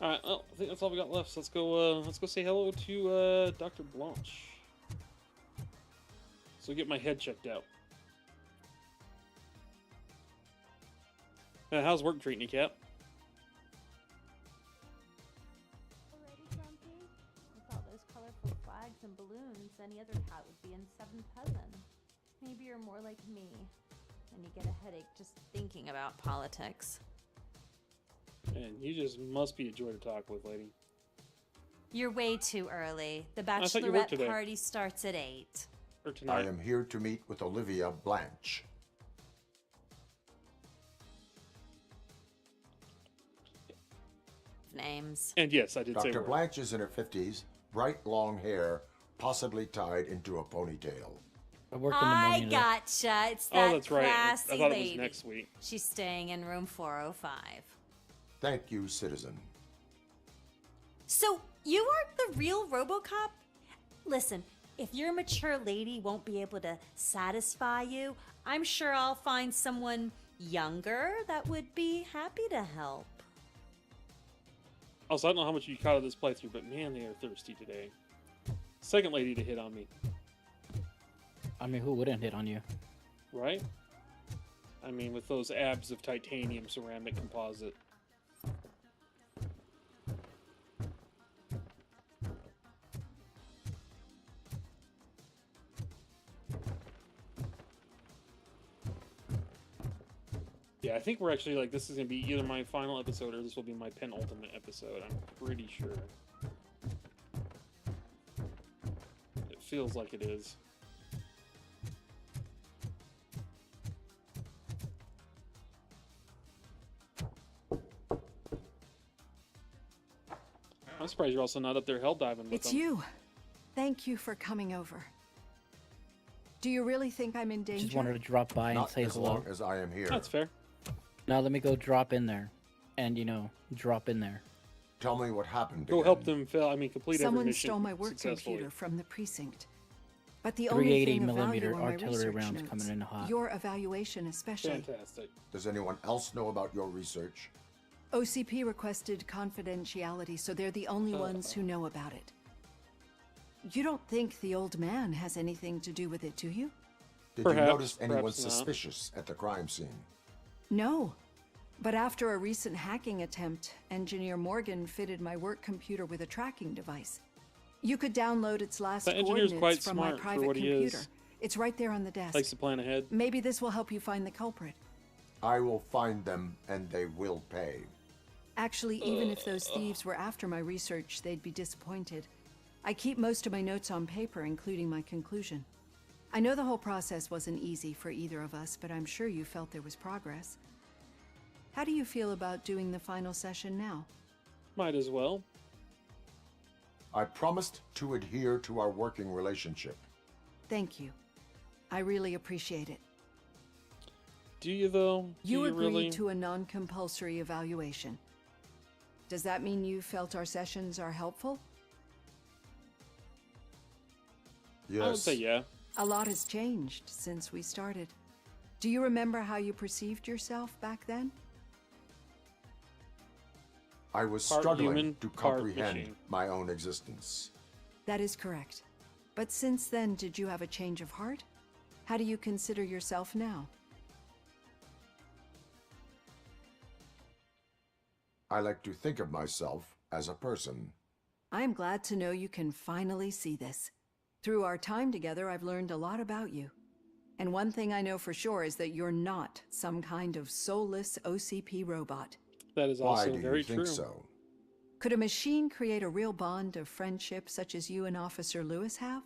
Alright, well, I think that's all we got left. So let's go say hello to Dr. Blanche. So get my head checked out. How's work treating you, Cap? Already grumpy? With all those colorful flags and balloons, any other cat would be in seventh heaven. Maybe you're more like me, and you get a headache just thinking about politics. And you just must be a joy to talk with, lady. You're way too early. The I thought you worked bachelorette today. party starts at 8. Or I tonight. am here to meet with Olivia Blanche. Names. And yes, I did say Dr. work. Blanche is in her 50s, bright long hair, possibly tied into a ponytail. I gotcha. It's Oh, that that's right. I classy thought it was lady. next week. She's staying in room 405. Thank you, citizen. So, you aren't the real Robocop? Listen, if your mature lady won't be able to satisfy you, I'm sure I'll find someone younger that would be happy to help. Also, I don't know how much you caught of this playthrough, but man, they are thirsty today. Second lady to hit on me. I mean, who wouldn't hit on you? Right? I mean, with those abs of titanium ceramic composite. Yeah, I think we're actually, like, this is going to be either my final episode or this will be my penultimate episode. I'm pretty sure. It feels like it is. I'm surprised you're also not up there hell diving with It's them. you. Thank you for coming over. Do you really think I'm in danger? Just wanted to drop by and Not say as hello. long as I am here. That's fair. Now let me go drop in there. And, you know, drop in there. Tell me what happened. Go help them complete every Someone mission stole my work successfully. computer from the precinct. But the only thing of value 380mm are my artillery research rounds notes. coming in hot. Your evaluation especially. Fantastic. Does anyone else know about your research? OCP requested confidentiality, so they're the only ones who know about it. You don't think the old man has anything to do with it, do you? Did you notice anyone perhaps not. suspicious at the crime scene? No. But after a recent hacking attempt, Engineer Morgan fitted my work computer with a tracking device. You could download its last That engineer's coordinates quite from my smart for private what he computer. is. It's right there on the desk. Likes to plan ahead. Maybe this will help you find the culprit. I will find them and they will pay. Actually, even if those thieves were after my research, they'd be disappointed. I keep most of my notes on paper, including my conclusion. I know the whole process wasn't easy for either of us, but I'm sure you felt there was progress. How do you feel about doing the final session now? Might as well. I promised to adhere to our working relationship. Thank you. I really appreciate it. Do you, though? You Do you agreed really? to a non-compulsory evaluation. Does that mean you felt our sessions are helpful? Yes. I would say yeah. A lot has changed since we started. Do you remember how you perceived yourself back then? I was Part struggling human, to part comprehend machine. my own existence. That is correct. But since then, did you have a change of heart? How do you consider yourself now? I like to think of myself as a person. I am glad to know you can finally see this. Through our time together, I've learned a lot about you. And one thing I know for sure is that you're not some kind of soulless OCP robot. That is Why also do very you think true. so? Could a machine create a real bond of friendship such as you and Officer Lewis have?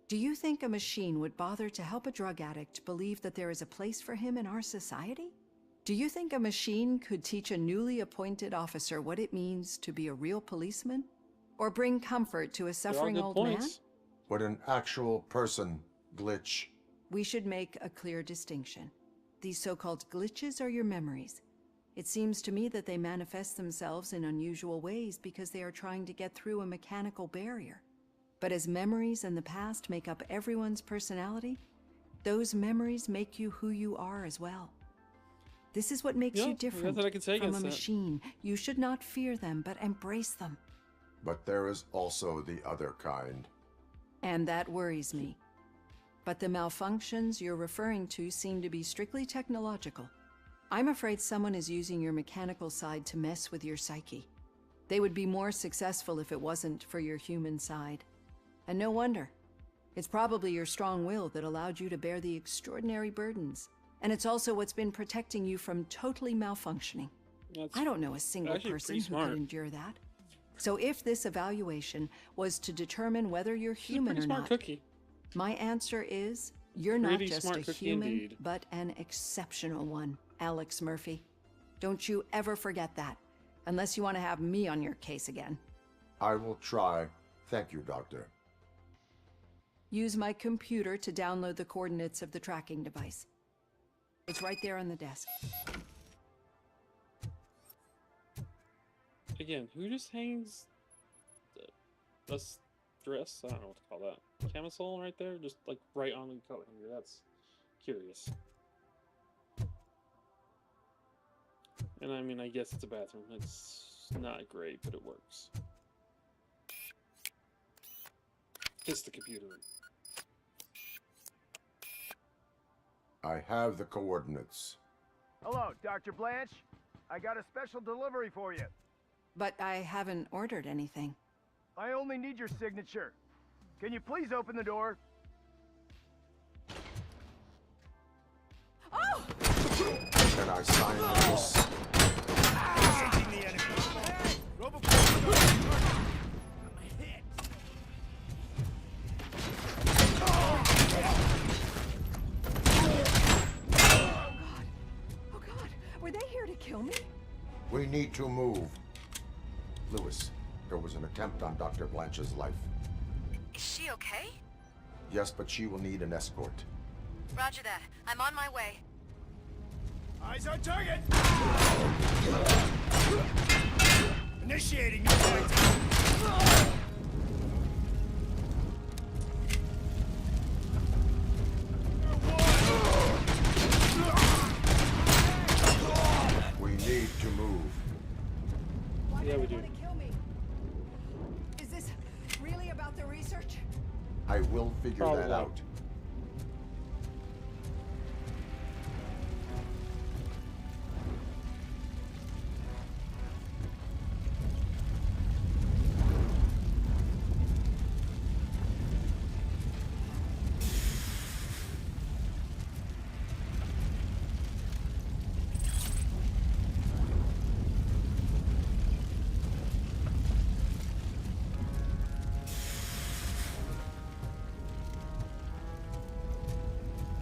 Do you think a machine would bother to help a drug addict believe that there is a place for him in our society? Do you think a machine could teach a newly appointed officer what it means to be a real policeman? Or bring comfort to a suffering old man? Would an actual person glitch? We should make a clear distinction. These so-called glitches are your memories. It seems to me that they manifest themselves in unusual ways because they are trying to get through a mechanical barrier. But as memories and the past make up everyone's personality, those memories make you who you are as well. This is what makes you different I can say from a against that. machine. You should not fear them, but embrace them. But there is also the other kind. And that worries me. But the malfunctions you're referring to seem to be strictly technological. I'm afraid someone is using your mechanical side to mess with your psyche. They would be more successful if it wasn't for your human side. And no wonder. It's probably your strong will that allowed you to bear the extraordinary burdens. And it's also what's been protecting you from totally malfunctioning. I don't know a single person who could endure that. So if this evaluation was to determine whether you're human or not, my answer is you're not just a human, but an exceptional one, Alex Murphy. Don't you ever forget that, unless you want to have me on your case again. I will try. Thank you, Doctor. Use my computer to download the coordinates of the tracking device. It's right there on the desk. Again, who just hangs a dress? I don't know what to call that. Camisole right there? Just like right on the coat hanger. That's curious. And I mean, I guess it's a bathroom. It's not great, but it works. Just the computer. I have the coordinates. Hello, Dr. Blanche. I got a special delivery for you. But I haven't ordered anything. I only need your signature. Can you please open the door? Oh! Can I sign this? The enemy. Hey! Robocop! I'm hit. Oh God, were they here to kill me? We need to move. Lewis, there was an attempt on Dr. Blanche's life. Is she okay? Yes, but she will need an escort. Roger that. I'm on my way. Eyes on target! Initiating impact! We need to move. Yeah, we do. Kill me. Is this really about the research? I will figure that out.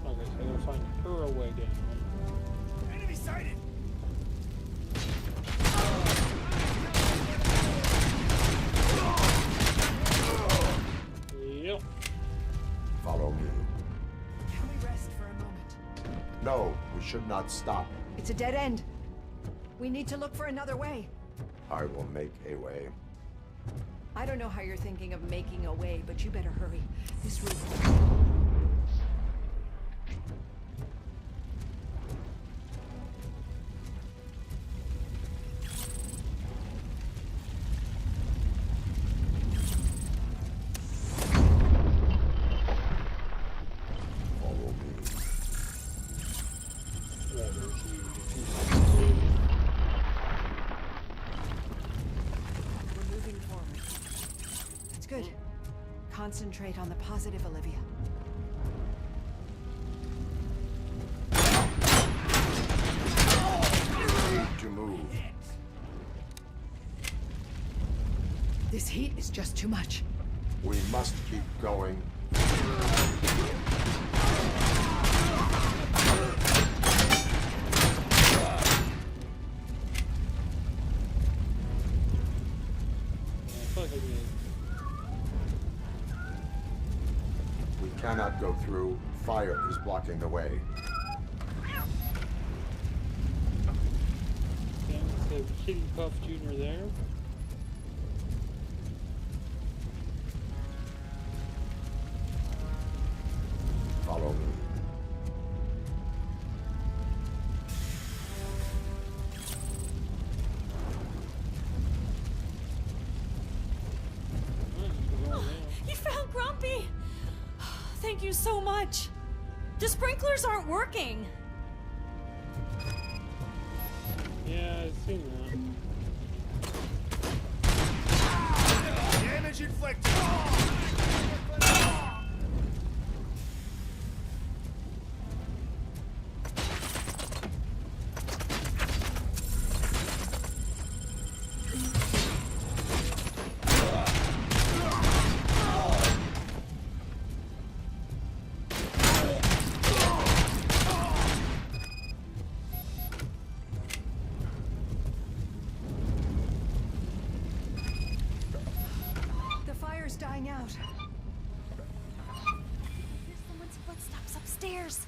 Okay, so I gotta find her a way down. Enemy sighted! Yep. Follow me. Can we rest for a moment? No, we should not stop. It's a dead end. We need to look for another way. I will make a way. I don't know how you're thinking of making a way, but you better hurry. This route. Follow me. We're moving forward. Concentrate on the positive, Olivia. Need to move. This heat is just too much. We must keep going. We cannot go through. Fire is blocking the way. Okay, so Kitty Puff Jr. there. Follow me. You found Grumpy! Thank you so much. The sprinklers aren't working. Yeah, I've seen that. Damage inflicted. The fire's dying out. Here's someone's footsteps upstairs.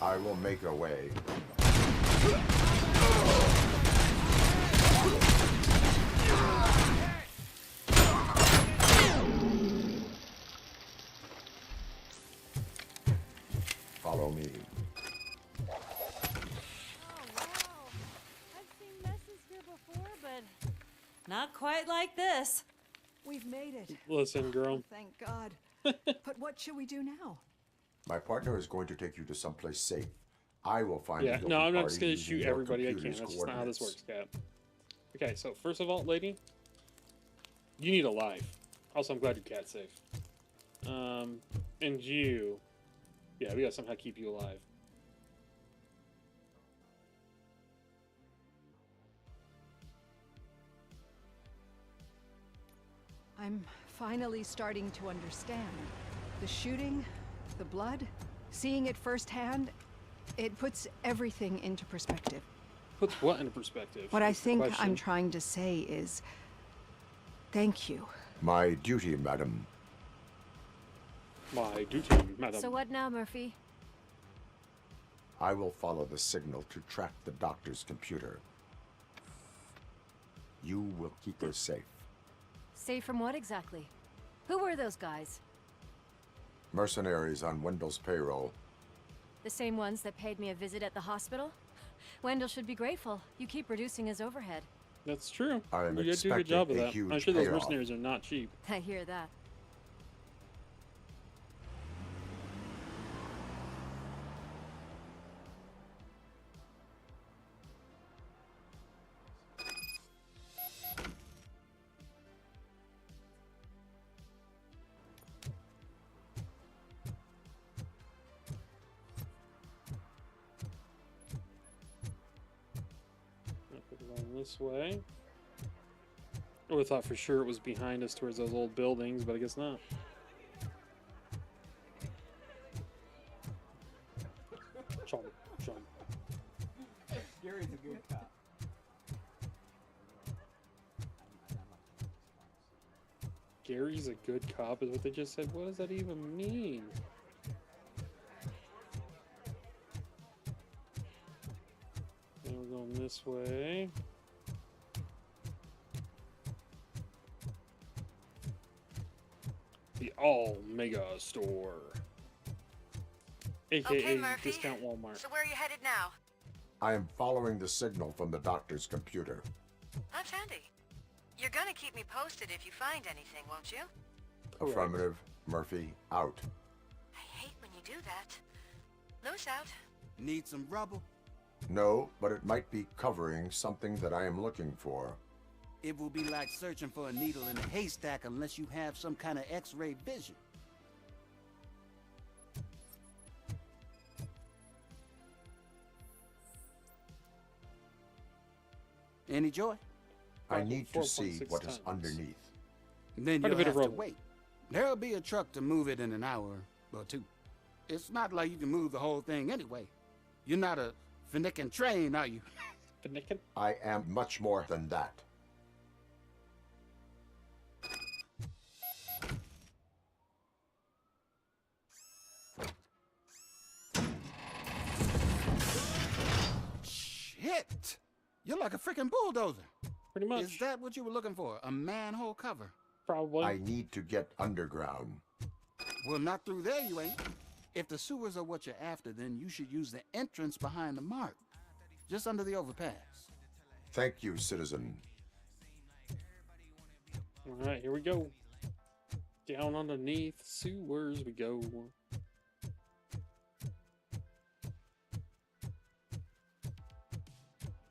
I will make a way. Follow me. Oh, wow. I've seen messes here before, but not quite like this. We've made it. Listen, girl. Thank God. But what should we do now? My partner is going to take you to someplace safe. I will find Yeah, the no, guilty I'm not just party gonna using shoot your everybody I can. computer's That's just not how this works, coordinates. Cat. Okay, so first of all, lady, you need a life. Also, I'm glad your cat's safe. And you, yeah, we gotta somehow keep you alive. I'm finally starting to understand. The shooting, the blood, seeing it firsthand, it puts everything into perspective. Puts what into perspective? What I That's the think question. I'm trying to say is, thank you. My duty, madam. My duty, madam. So what now, Murphy? I will follow the signal to track the doctor's computer. You will keep her safe. Safe from what exactly? Who were those guys? Mercenaries on Wendell's payroll. The same ones that paid me a visit at the hospital? Wendell should be grateful. You keep reducing his overhead. That's true. I am You gotta do a good expecting job of a that. huge I'm sure those payoff. mercenaries are not cheap. I hear that. Going this way. I would have thought for sure it was behind us towards those old buildings, but I guess not. Chomp, chomp. Gary's a good cop. Gary's a good cop is what they just said. What does that even mean? And we're going this way. The All Mega Store. AKA Okay, Murphy. Discount Walmart. So where are you headed now? I am following the signal from the doctor's computer. That's handy. You're gonna keep me posted if you find anything, won't you? Correct. Affirmative. Murphy, out. I hate when you do that. Loose out. Need some rubble? No, but it might be covering something that I am looking for. It will be like searching for a needle in a haystack unless you have some kind of X-ray vision. Any joy? I need to see 4.6 what is tons. underneath. Then Quite a you'll bit of have to rubble. wait. There'll be a truck to move it in an hour or two. It's not like you can move the whole thing anyway. You're not a Finnican train, are you? Finnican? I am much more than that. Shit! You're like a freaking bulldozer. Pretty much. Is that what you were looking for? A manhole cover? Probably. I need to get underground. Well, not through there, you ain't. If the sewers are what you're after, then you should use the entrance behind the mark. Just under the overpass. Thank you, citizen. All right, here we go. Down underneath sewers we go.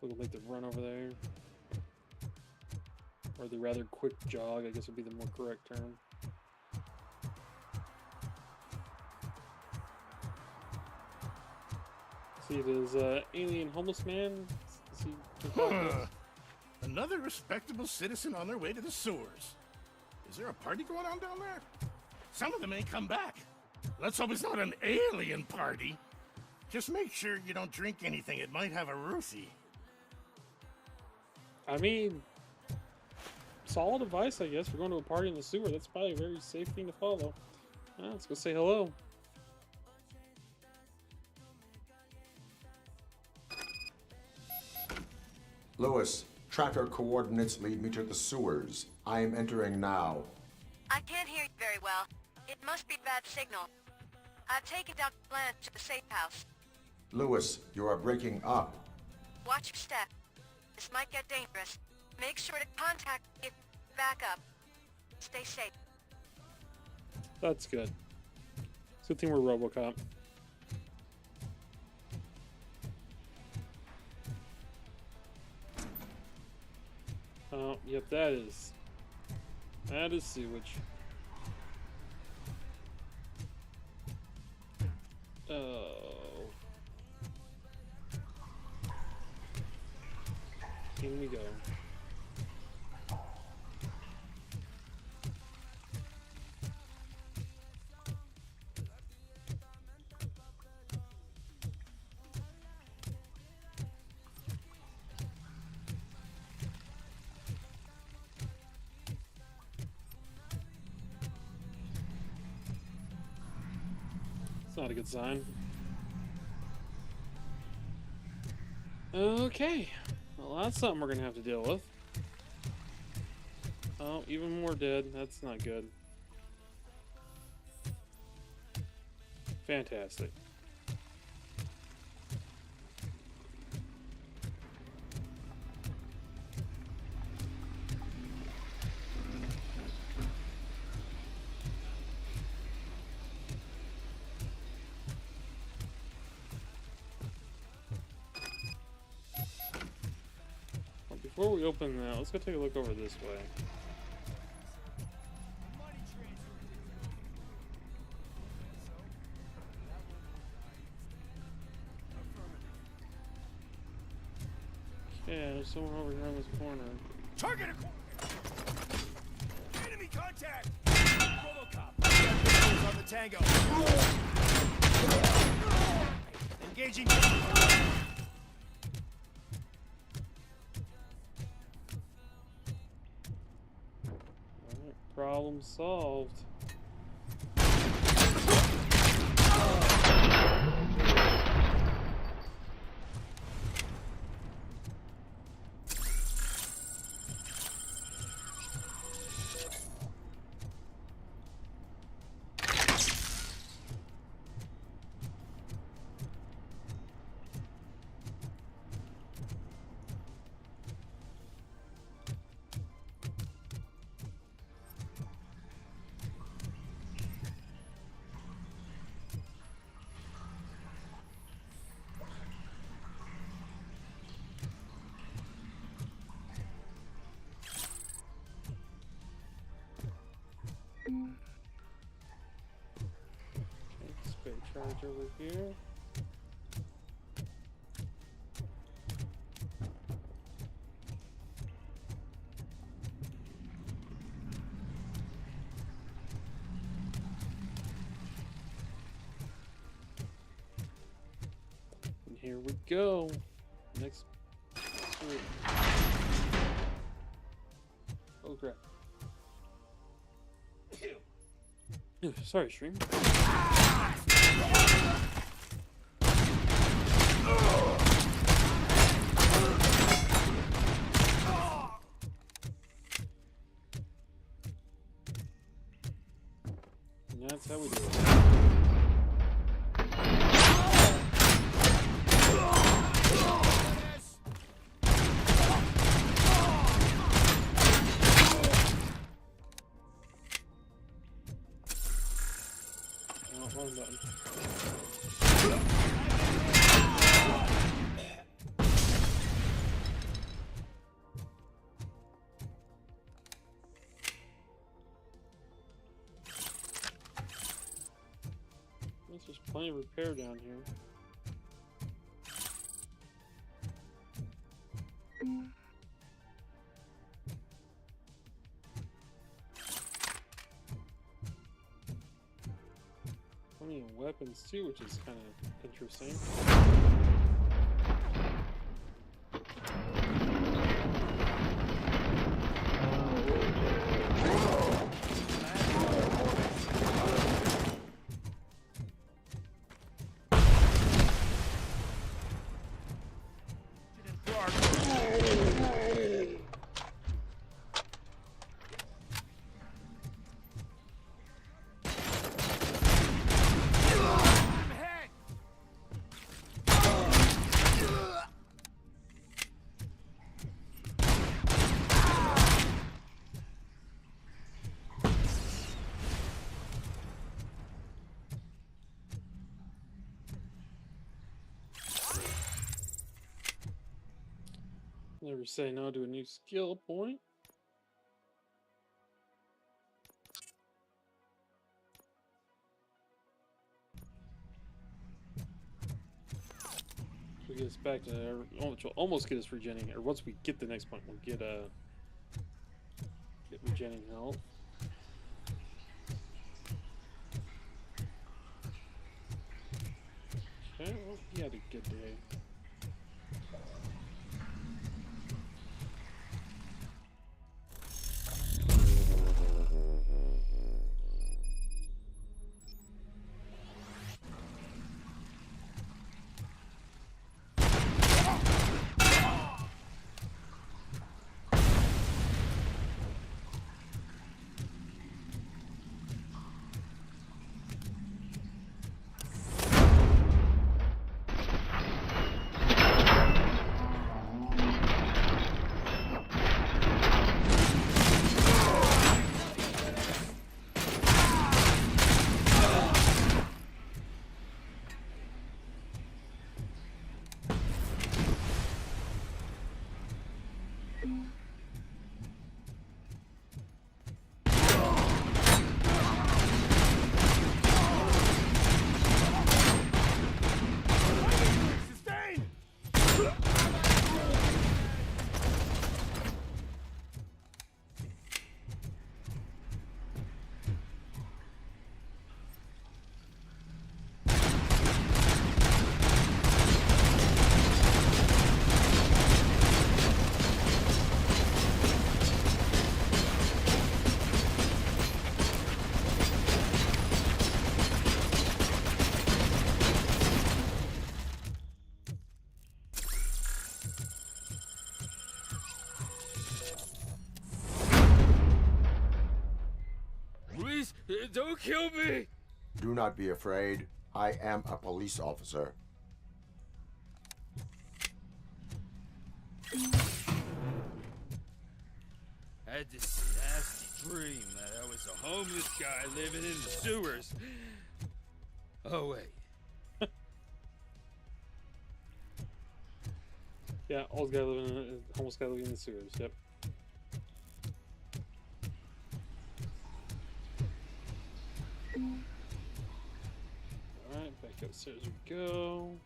We'll make the run over there. Or the rather quick jog, I guess would be the more correct term. See, does alien homeless man? Is he Another respectable citizen on their way to the sewers. Is there a party going on down there? Some of them ain't come back. Let's hope it's not an alien party. Just make sure you don't drink anything. It might have a roofie. I mean, solid advice, I guess. We're going to a party in the sewer. That's probably a very safe thing to follow. Let's go say hello. Lewis, tracker coordinates lead me to the sewers. I am entering now. I can't hear you very well. It must be bad signal. I've taken down the plan to the safe house. Lewis, you are breaking up. Watch your step. This might get dangerous. Make sure to contact me. Back up. Stay safe. That's good. It's a good thing we're Robocop. Oh, yep, that is sewage. Oh. In we go. It's not a good sign. Okay. Well, that's something we're gonna have to deal with. Oh, even more dead. That's not good. Fantastic. Before we open that, let's go take a look over this way. Yeah, there's someone over here in this corner. Target enemy contact! Robocop. On the tango. Engaging. Problem solved. Okay, spare charge over here. And here we go. Next. Oh crap. Ew, sorry, stream. And that's how we do it. Wrong button. There's plenty of repair down here. Plenty of weapons too, which is kind of interesting. Never say no to a new skill point. We'll get us back to, which will almost get us regenning, or once we get the next point, we'll get regenning health. Okay, well, he had a good day. Don't kill me! Do not be afraid. I am a police officer. I had this nasty dream that I was a homeless guy living in the sewers. Oh, wait. Yeah, almost guy living in the sewers, yep. Go upstairs we go.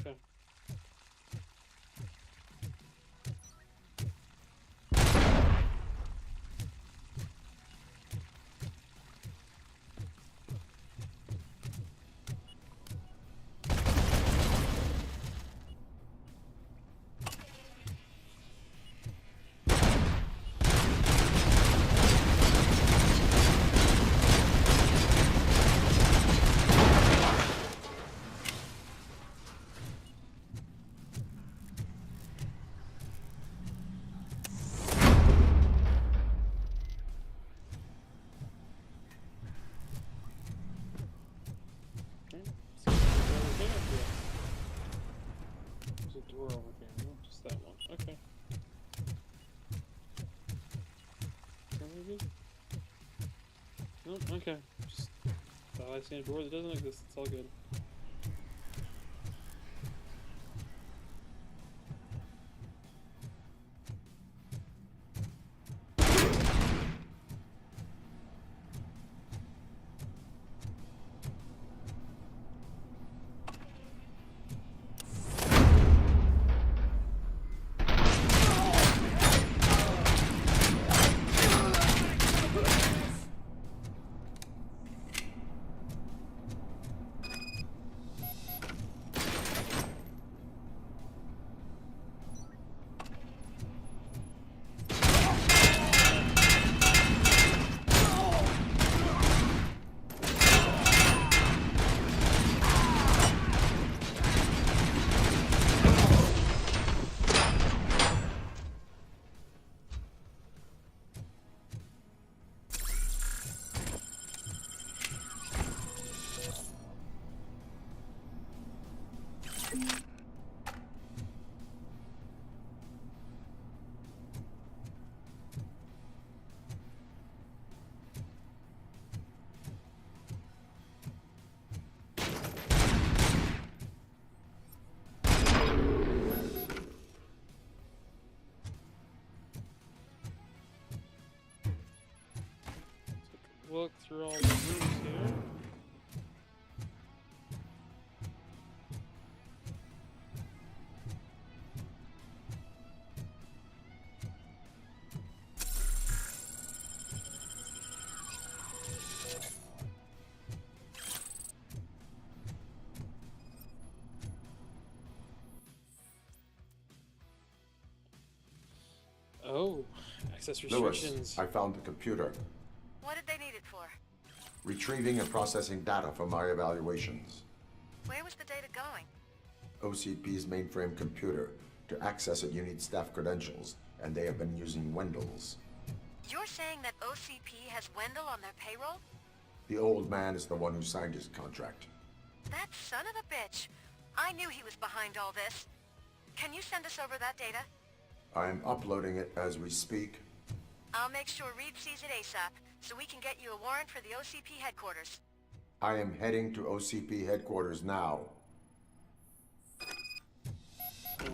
Okay. There's a door over here. No, just that one. Okay. Maybe? Nope, okay. Just thought I seen a door that doesn't exist. It's all good. Look through all the rooms here. Oh, access restrictions. Lewis, I found the computer. What did they need it for? Retrieving and processing data for my evaluations. Where was the data going? OCP's mainframe computer. To access it, you need staff credentials, and they have been using Wendell's. You're saying that OCP has Wendell on their payroll? The old man is the one who signed his contract. That son of a bitch. I knew he was behind all this. Can you send us over that data? I'm uploading it as we speak. I'll make sure Reed sees it ASAP, so we can get you a warrant for the OCP headquarters. I am heading to OCP headquarters now.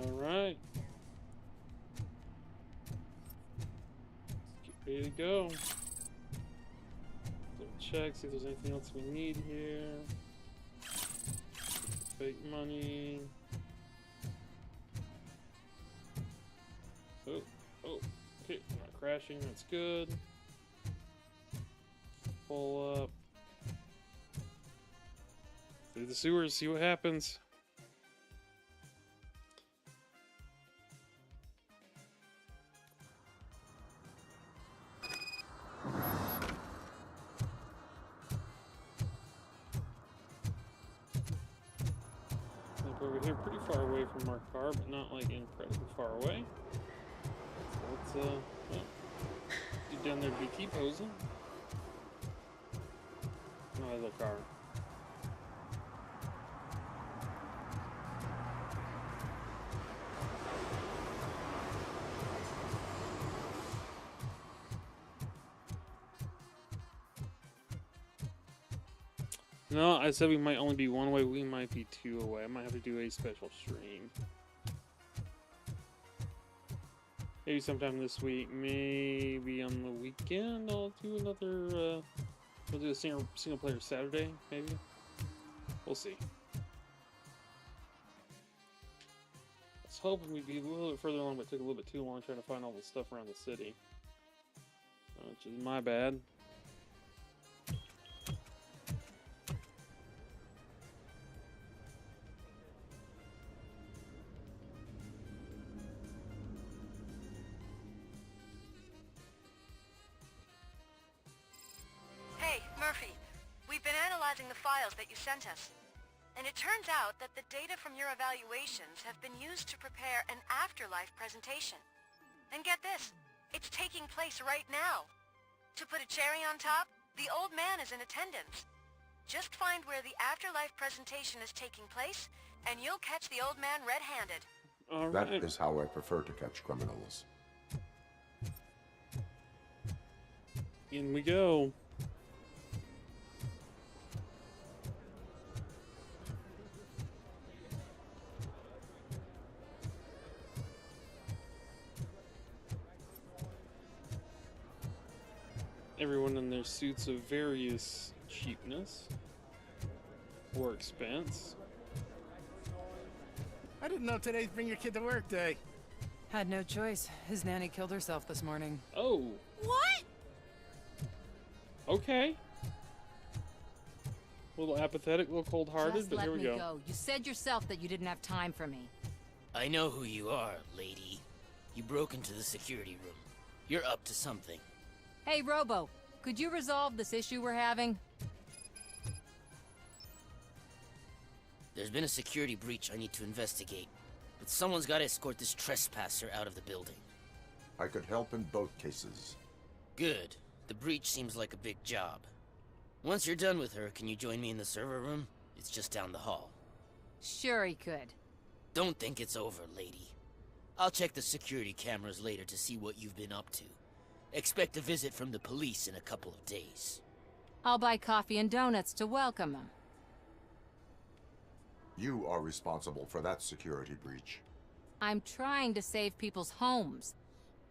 Alright. Let's get ready to go. Double check, see if there's anything else we need here. Fake money. Oh, okay, not crashing, that's good. Pull up. Through the sewers, see what happens. Look over here, pretty far away from our car, but not like incredibly far away. So let's well, dude down there BT posing. Oh, little car. No, I said we might only be one away. We might be two away. I might have to do a special stream. Maybe sometime this week. Maybe on the weekend I'll do another, we'll do a single player Saturday, maybe. We'll see. I was hoping we'd be a little bit further along, but it took a little bit too long trying to find all the stuff around the city. Which is my bad. Hey, Murphy. We've been analyzing the files that you sent us. And it turns out that the data from your evaluations have been used to prepare an afterlife presentation. And get this, it's taking place right now. To put a cherry on top, the old man is in attendance. Just find where the afterlife presentation is taking place, and you'll catch the old man red-handed. That is how I prefer to catch criminals. In we go. Everyone in their suits of various cheapness or expense. I didn't know today's Bring Your Kid to Work Day. Had no choice. His nanny killed herself this morning. Oh. What? Okay. A little apathetic, a little cold-hearted, Just but let here we me go. You said yourself that you didn't have time for me. I know who you are, lady. You broke into the security room. You're up to something. Hey, Robo, could you resolve this issue we're having? There's been a security breach I need to investigate, but someone's got to escort this trespasser out of the building. I could help in both cases. Good. The breach seems like a big job. Once you're done with her, can you join me in the server room? It's just down the hall. Sure he could. Don't think it's over, lady. I'll check the security cameras later to see what you've been up to. Expect a visit from the police in a couple of days. I'll buy coffee and donuts to welcome him. You are responsible for that security breach. I'm trying to save people's homes.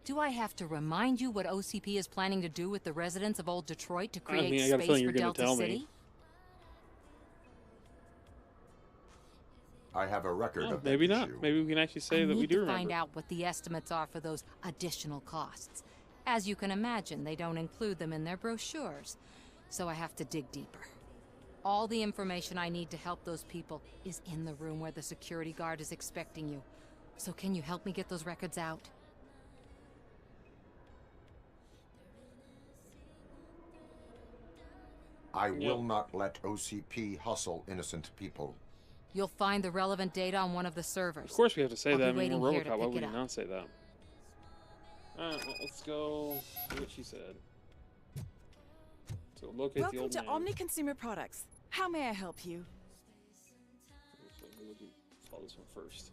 Do I have to remind you what OCP is planning to do with the residents of Old Detroit to create I got a feeling space you're for gonna Delta tell City? me. I have a record of that Maybe not. issue. Maybe we can actually say I that we need do to remember. find out what the estimates are for those additional costs. As you can imagine, they don't include them in their brochures, so I have to dig deeper. All the information I need to help those people is in the room where the security guard is expecting you. So can you help me get those records out? I will not let OCP hustle innocent people. You'll find the relevant data on one of the servers. Of course we have to say I'll that. be I mean, waiting we're here to Robocop. Why pick would it we up. not say that? Alright, well, let's go do what she said. So locate the Welcome old to man. Omni Consumer Products. How may I help you? We'll follow this one first.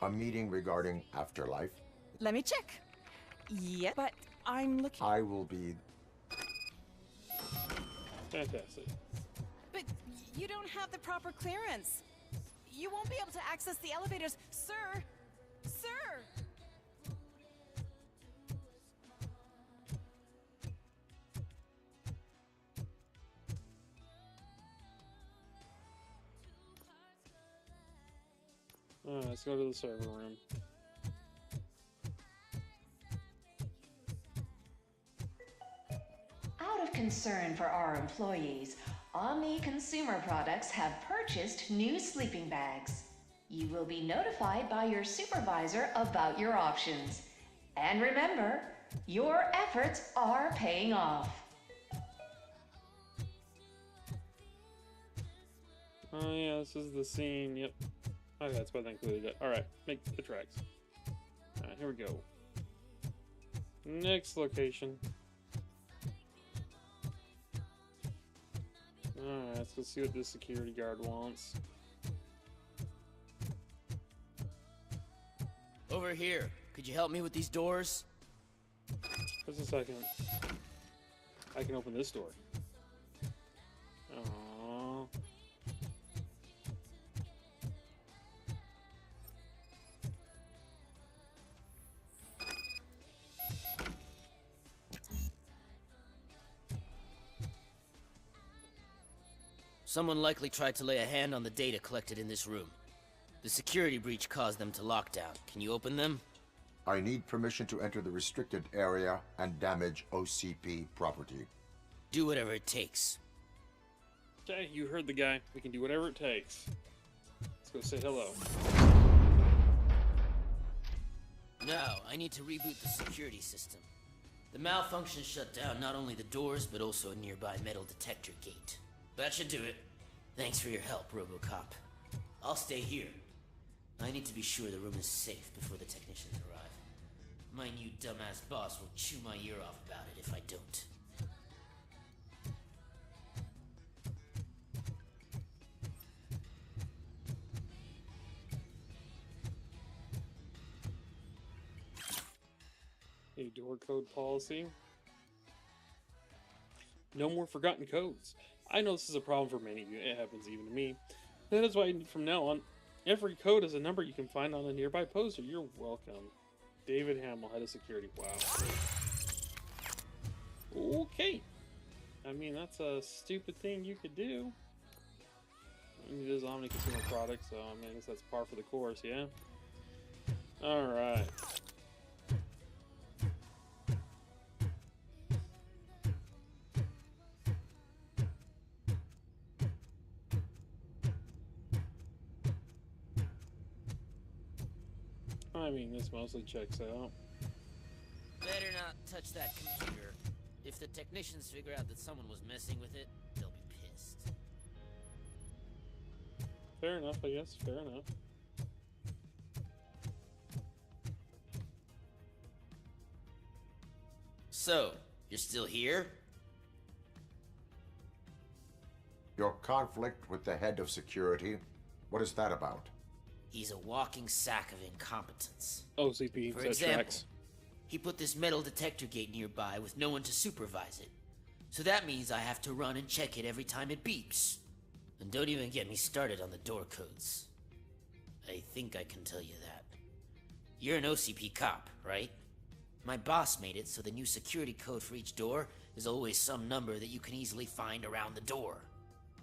A meeting regarding afterlife. Let me check. Yeah, but I'm looking. I will be... Fantastic. But you don't have the proper clearance. You won't be able to access the elevators, sir. Sir. Alright, let's go to the server room. Out of concern for our employees, Omni Consumer Products have purchased new sleeping bags. You will be notified by your supervisor about your options. And remember, your efforts are paying off. Oh yeah, this is the scene, yep. Okay, that's why they included it. Alright, make the tracks. Alright, here we go. Next location. Alright, let's go see what this security guard wants. Over here. Could you help me with these doors? Just a second. I can open this door. Someone likely tried to lay a hand on the data collected in this room. The security breach caused them to lock down. Can you open them? I need permission to enter the restricted area and damage OCP property. Do whatever it takes. Okay, you heard the guy. We can do whatever it takes. Let's go say hello. Now, I need to reboot the security system. The malfunction shut down not only the doors, but also a nearby metal detector gate. That should do it. Thanks for your help, Robocop. I'll stay here. I need to be sure the room is safe before the technicians arrive. My new dumbass boss will chew my ear off about it if I don't. A door code policy. No more forgotten codes. I know this is a problem for many of you. It happens even to me. That is why from now on, every code is a number you can find on a nearby poster. You're welcome. David Hamill, head of security. Wow. Okay. I mean, that's a stupid thing you could do. I mean, it is Omni consumer product, so I mean, I guess that's par for the course, yeah? Alright. I mean, this mostly checks out. Better not touch that computer. If the technicians figure out that someone was messing with it, they'll be pissed. Fair enough, I guess. Fair enough. So, you're still here? Your conflict with the head of security, what is that about? He's a walking sack of incompetence. OCP, For that example, tracks. he put this metal detector gate nearby with no one to supervise it. So that means I have to run and check it every time it beeps. And don't even get me started on the door codes. I think I can tell you that. You're an OCP cop, right? My boss made it so the new security code for each door is always some number that you can easily find around the door.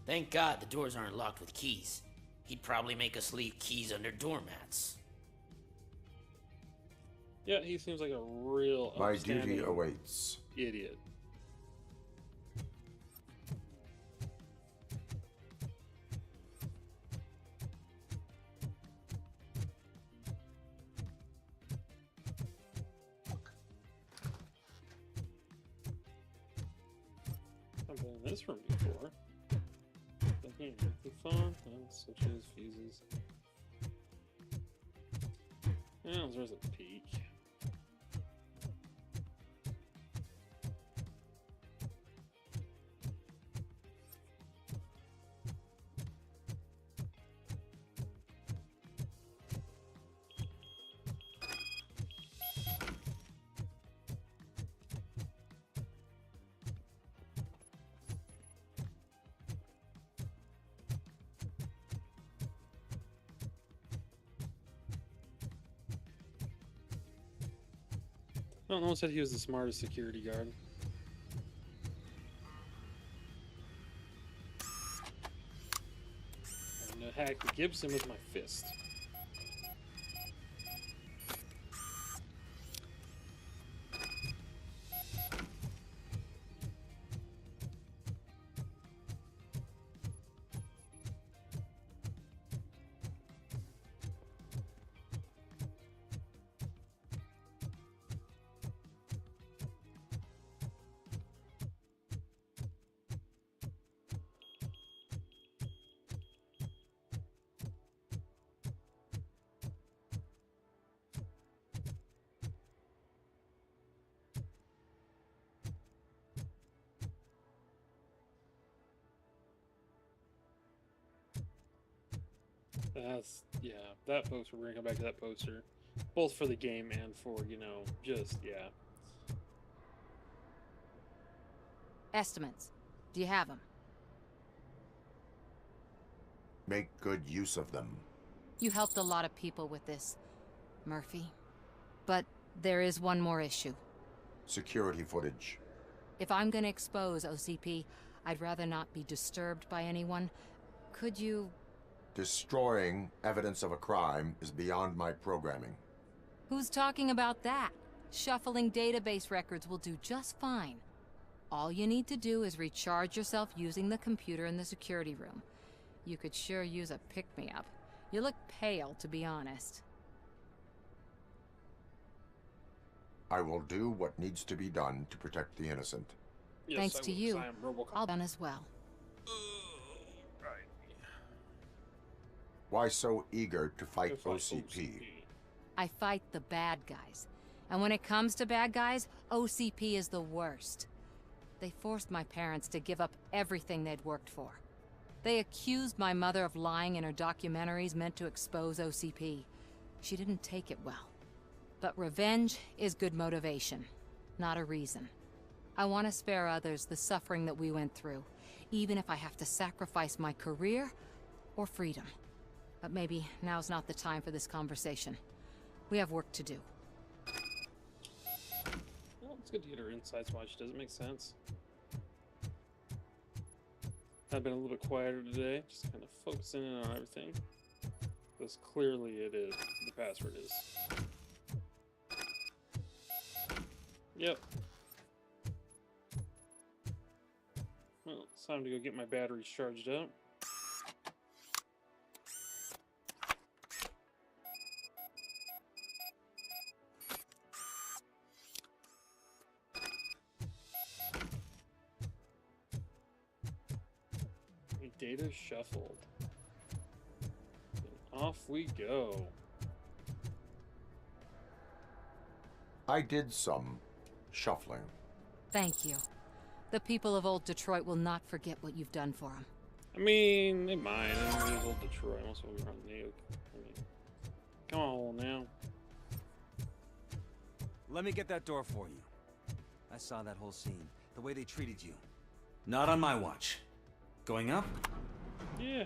Thank God the doors aren't locked with keys. He'd probably make us leave keys under doormats. Yeah, he seems like a real My duty upstanding awaits. idiot. I've been in this room before. Thinking the phone, switches, fuses. Yeah, there's a peak. Well, no one said he was the smartest security guard. I'm gonna hack the Gibson with my fist. That's, yeah, that poster, we're gonna come back to that poster. Both for the game and for, you know, just, yeah. Estimates. Do you have them? Make good use of them. You helped a lot of people with this, Murphy. But there is one more issue. Security footage. If I'm gonna expose OCP, I'd rather not be disturbed by anyone. Could you... Destroying evidence of a crime is beyond my programming. Who's talking about that? Shuffling database records will do just fine. All you need to do is recharge yourself using the computer in the security room. You could sure use a pick-me-up. You look pale, to be honest. I will do what needs to be done to protect the innocent. Yes, Thanks to you, I am Robocop. I'll done as well. Why so eager to fight OCP? I fight the bad guys. And when it comes to bad guys, OCP is the worst. They forced my parents to give up everything they'd worked for. They accused my mother of lying in her documentaries meant to expose OCP. She didn't take it well. But revenge is good motivation, not a reason. I want to spare others the suffering that we went through, even if I have to sacrifice my career or freedom. But maybe now's not the time for this conversation. We have work to do. Well, it's good to get her insights why she doesn't make sense. I've been a little bit quieter today, just kind of focusing in on everything. Because clearly it is. The password is. Yep. Well, it's time to go get my batteries charged up. Data shuffled. And off we go. I did some shuffling. Thank you. The people of Old Detroit will not forget what you've done for them. I mean, they might. I mean, Old Detroit. I also want to run nuke. I mean, come on now. Let me get that door for you. I saw that whole scene. The way they treated you. Not on my watch. Going up? Yeah.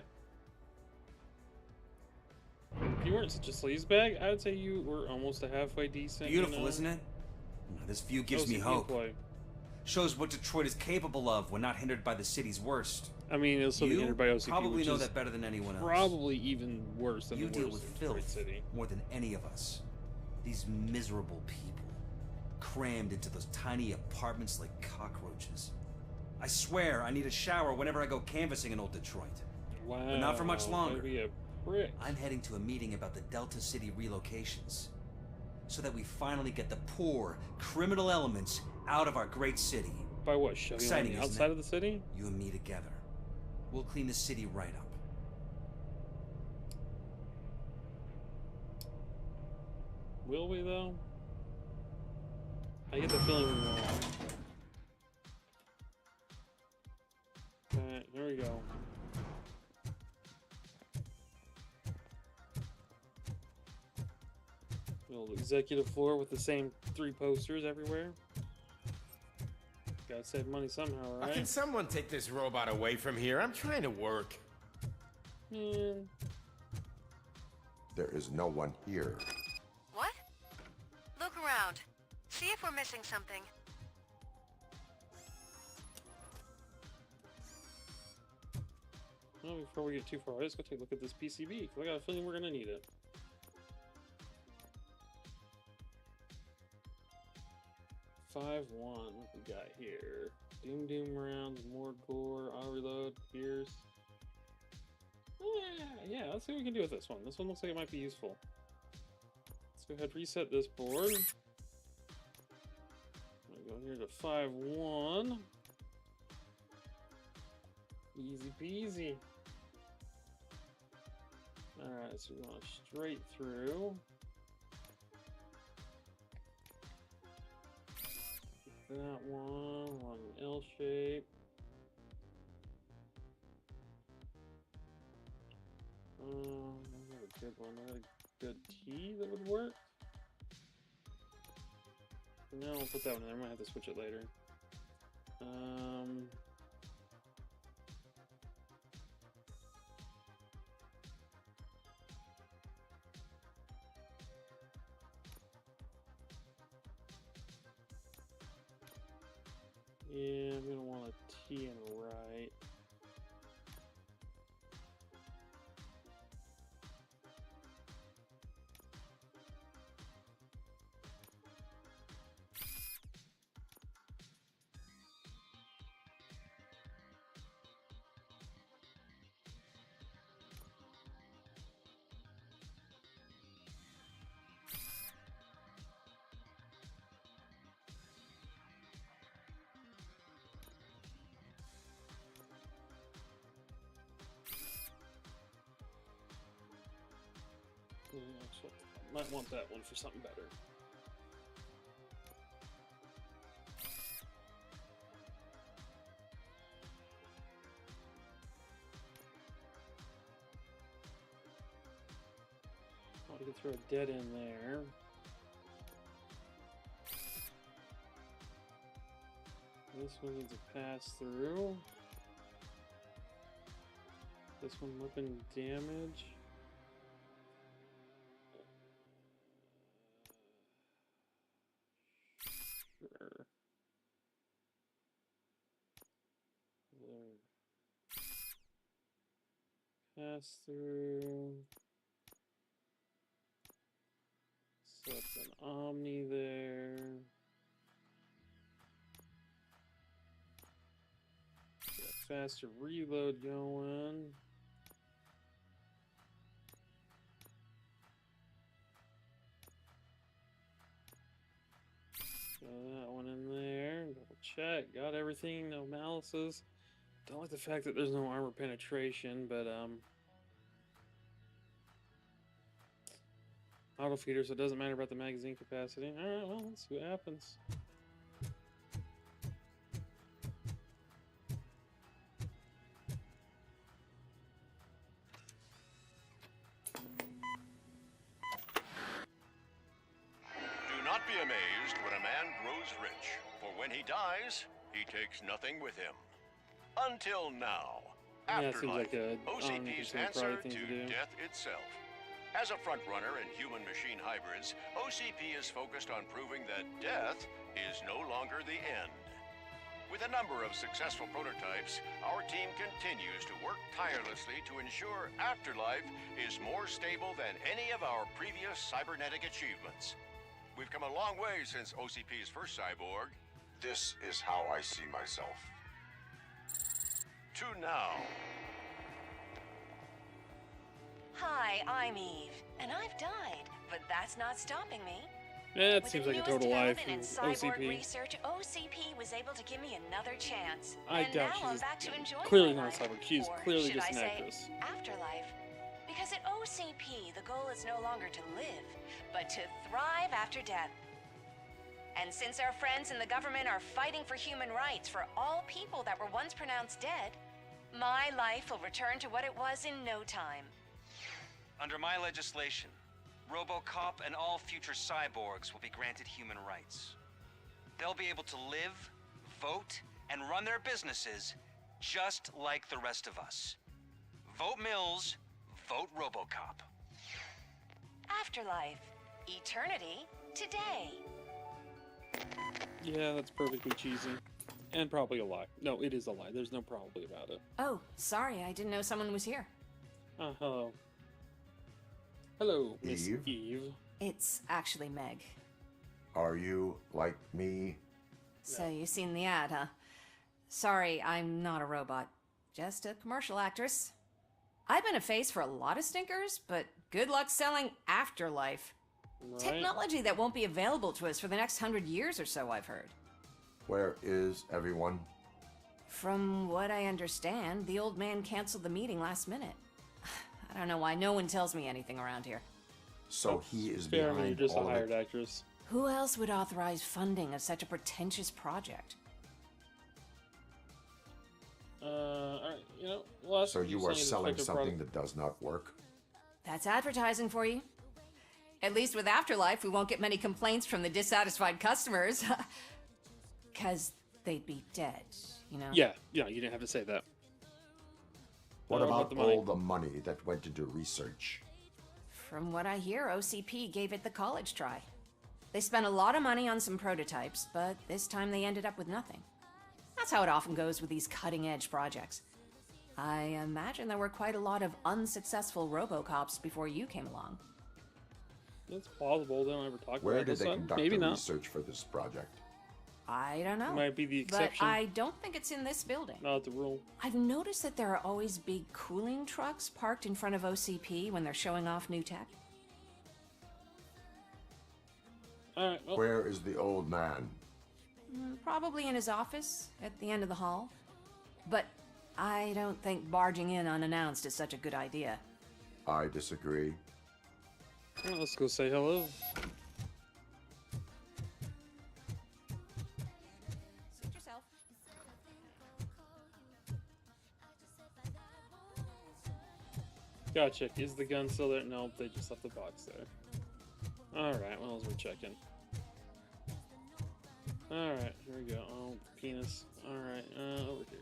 If you weren't such a sleazebag, I would say you were almost a halfway decent. Beautiful, isn't it? This view gives me hope. Play. Shows what Detroit is capable of when not hindered by the city's worst. I mean, it'll still be hindered by OCP. Probably know that better than anyone else. Probably even worse than you the deal worst with in Detroit filth City. more than any of us. These miserable people, crammed into those tiny apartments like cockroaches. I swear I need a shower whenever I go canvassing in Old Detroit. Wow. But not for much longer. Be a prick. I'm heading to a meeting about the Delta City relocations, so that we finally get the poor, criminal elements out of our great city. By what? Shoving them on the outside of the city? You and me together. We'll clean the city right up. Will we, though? I get the feeling we won't. Alright, here we go. Little executive floor with the same 3 posters everywhere. Gotta save money somehow, right? Can someone take this robot away from here? I'm trying to work. Man. There is no one here. What? Look around. See if we're missing something. Well, before we get too far, let's go take a look at this PCB. I got a feeling we're gonna need it. What we got here? Doom rounds, more gore, auto reload, Pierce. Yeah, let's see what we can do with this one. This one looks like it might be useful. Let's go ahead and reset this board. I'm gonna go here to 5-1. Easy peasy. Alright, so we're going straight through. That one L shape. Not a good one. Not a good T that would work. No, I'll put that one in there. I might have to switch it later. Yeah, I'm gonna want a T and a right. Yeah, so might want that one for something better. Oh, I can throw a dead in there. This one needs a pass through. This one weapon damage. Sure. There. Pass through. So it's an Omni there. Got faster reload going. Throw that one in there. Double check. Got everything. No malices. Don't like the fact that there's no armor penetration, but auto feeder, so it doesn't matter about the magazine capacity. Alright, well, let's see what happens. Do not be amazed when a man grows rich, for when he dies, he takes nothing with him. Until now. Yeah, it seems Afterlife, like a OCP's answer to death itself. As a frontrunner in human-machine hybrids, OCP is focused on proving that death is no longer the end. With a number of successful prototypes, our team continues to work tirelessly to ensure Afterlife is more stable than any of our previous cybernetic achievements. We've come a long way since OCP's first cyborg. This is how I see myself. To now. Hi, I'm Eve, and I've died, but that's not stopping me. Yeah, it With seems the like a newest total lie development from in cyborg OCP. research, OCP was able to give me another chance. I and doubt now I'm she's back to enjoying clearly my not a life. cyborg. She's Or clearly should just I an say actress. afterlife. Because at OCP, the goal is no longer to live, but to thrive after death. And since our friends in the government are fighting for human rights for all people that were once pronounced dead, my life will return to what it was in no time. Under my legislation, Robocop and all future cyborgs will be granted human rights. They'll be able to live, vote, and run their businesses just like the rest of us. Vote Mills, vote Robocop. Afterlife. Eternity. Today. Yeah, that's perfectly cheesy. And probably a lie. No, it is a lie. There's no probably about it. Oh, sorry, I didn't know someone was here. Hello. Hello, Miss Eve? Eve. It's actually Meg. Are you like me? So you've seen the ad, huh? Sorry, I'm not a robot. Just a commercial actress. I've been a face for a lot of stinkers, but good luck selling Afterlife. Right. Technology that won't be available to us for the next 100 years or so, I've heard. Where is everyone? From what I understand, the old man canceled the meeting last minute. I don't know why no one tells me anything around here. So he is Fair, I mean, behind you're just a all of hired it. actress. Who else would authorize funding of such a pretentious project? Alright, you know, well, So you are saying it's selling effective something product. that does not work? That's advertising for you. At least with Afterlife, we won't get many complaints from the dissatisfied customers. Because they'd be dead, you know? Yeah, you didn't have to say that. What about the money? all the money that went into research? From what I hear, OCP gave it the college try. They spent a lot of money on some prototypes, but this time they ended up with nothing. That's how it often goes with these cutting-edge projects. I imagine there were quite a lot of unsuccessful Robocops before you came along. It's plausible. They don't ever talk Where about did this they one. conduct Maybe the not. research for this project? I don't know. Might be the exception. But I don't think it's in this building. Not the rule. I've noticed that there are always big cooling trucks parked in front of OCP when they're showing off new tech. Alright, well, Where is the old man? Probably in his office at the end of the hall. But I don't think barging in unannounced is such a good idea. I disagree. Well, let's go say hello. Suit yourself. Gotta check. Is the gun still there? Nope, they just left the box there. Alright, what else we're checking? Alright, here we go. Oh, penis. Alright, over here.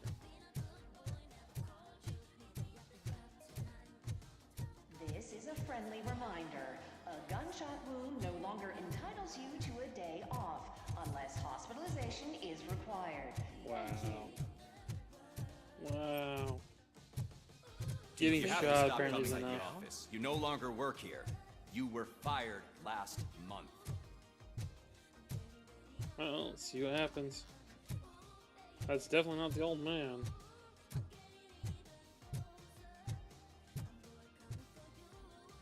This is a friendly reminder. A gunshot wound no longer entitles you to a day off, unless hospitalization is required. Wow. Wow. Getting You have shot to stop apparently is coming to the enough. office. You no longer work here. You were fired last month. Well, let's see what happens. That's definitely not the old man.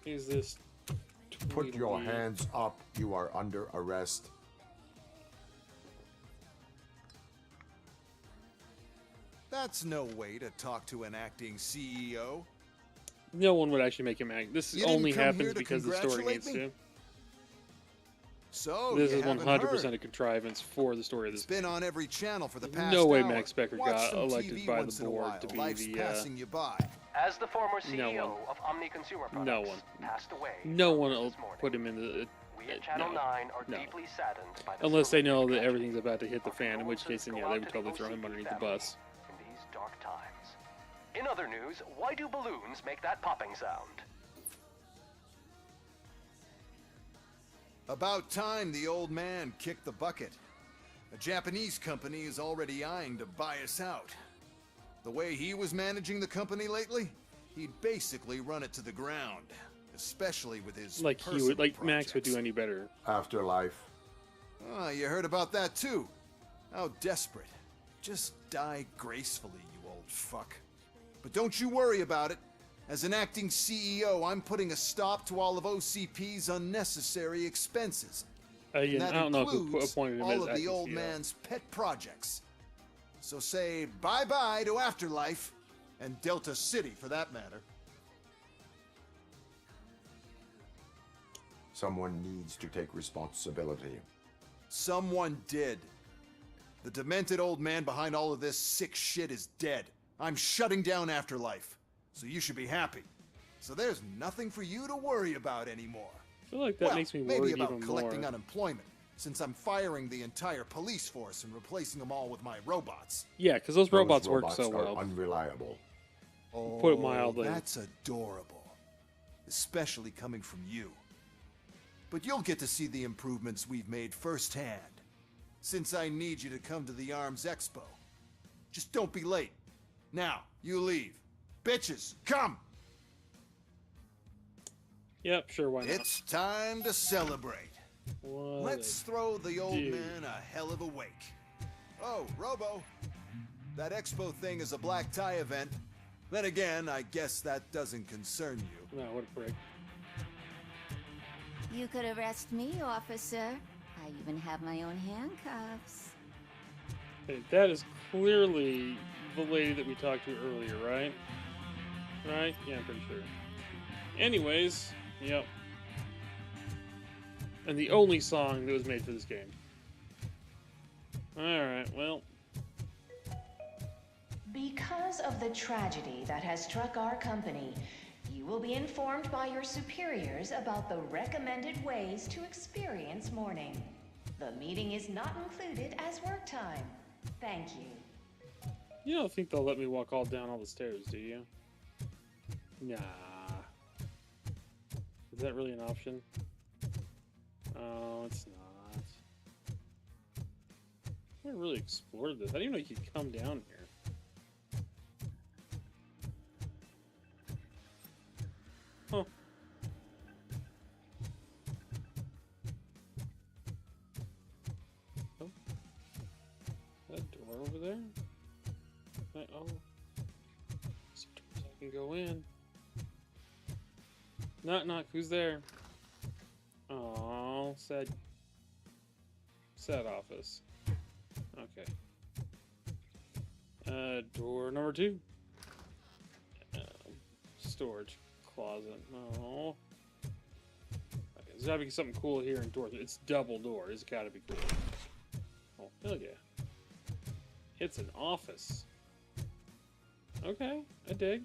Who's this? Put your Tweedledee? hands up. You are under arrest. That's no way to talk to an acting CEO. No one would actually make him act. This You didn't only come happens here to because the story congratulate needs me? to. So This you is haven't 100% heard. a contrivance for the story of this. It's been on every channel for the past No way hour. Max Becker Watch got some elected TV by once the in a board while. to be Life's the, passing you by. As the former No CEO one. of Omni Consumer Products No one. passed away, No one will put him in the. we at Channel no. 9 are No. deeply saddened by the Unless they horrific know that tragedy everything's about to hit the fan, in which case, then go yeah, out they to would the totally throw him OCP underneath the family bus. in these dark times. In other news, why do balloons make that popping sound? About time the old man kicked the bucket. A Japanese company is already eyeing to buy us out. The way he was managing the company lately, he'd basically run it to the ground, especially with his Like he would, personal like Max would projects. do any better. Afterlife. Ah, you heard about that too. How desperate. Just die gracefully, you old fuck. But don't you worry about it. As an acting CEO, I'm putting a stop to all of OCP's unnecessary expenses. Again, And that I don't know who includes appointed him all as of the acting old CEO. man's pet projects. So say bye-bye to Afterlife, and Delta City for that matter. Someone needs to take responsibility. Someone did. The demented old man behind all of this sick shit is dead. I'm shutting down Afterlife, so you should be happy. So there's nothing for you to worry about anymore. I feel like that makes me maybe worried about even collecting more. unemployment, since I'm firing the entire police force and replacing them all with my robots. Yeah, because those robots work so are well. unreliable. Oh, Put it mildly. That's adorable. Especially coming from you. But you'll get to see the improvements we've made firsthand. Since I need you to come to the Arms Expo. Just don't be late. Now, you leave. Bitches, come! Yep, sure, why not? It's time to celebrate. What Let's a throw the old dude. man a hell of a wake. Oh, Robo. That expo thing is a black tie event. Then again, I guess that doesn't concern you. No, what a prick. You could arrest me, officer. I even have my own handcuffs. Hey, that is clearly the lady that we talked to earlier, right? Right? Yeah, I'm pretty sure. Anyways, yep. And the only song that was made for this game. Alright, well. Because of the tragedy that has struck our company, you will be informed by your superiors about the recommended ways to experience mourning. The meeting is not included as work time. Thank you. You don't think they'll let me walk all down all the stairs, do you? Nah. Is that really an option? Oh, it's not. I haven't really explored this. I didn't even know you could come down here. Huh. Oh. That door over there? Oh. Some doors I can go in. Knock knock, who's there? Oh, sad office. Okay. Door number 2. Storage closet. Oh. there's gotta be something cool here in doors. It's double door. It's gotta be cool. Oh, hell yeah. It's an office. Okay, I dig.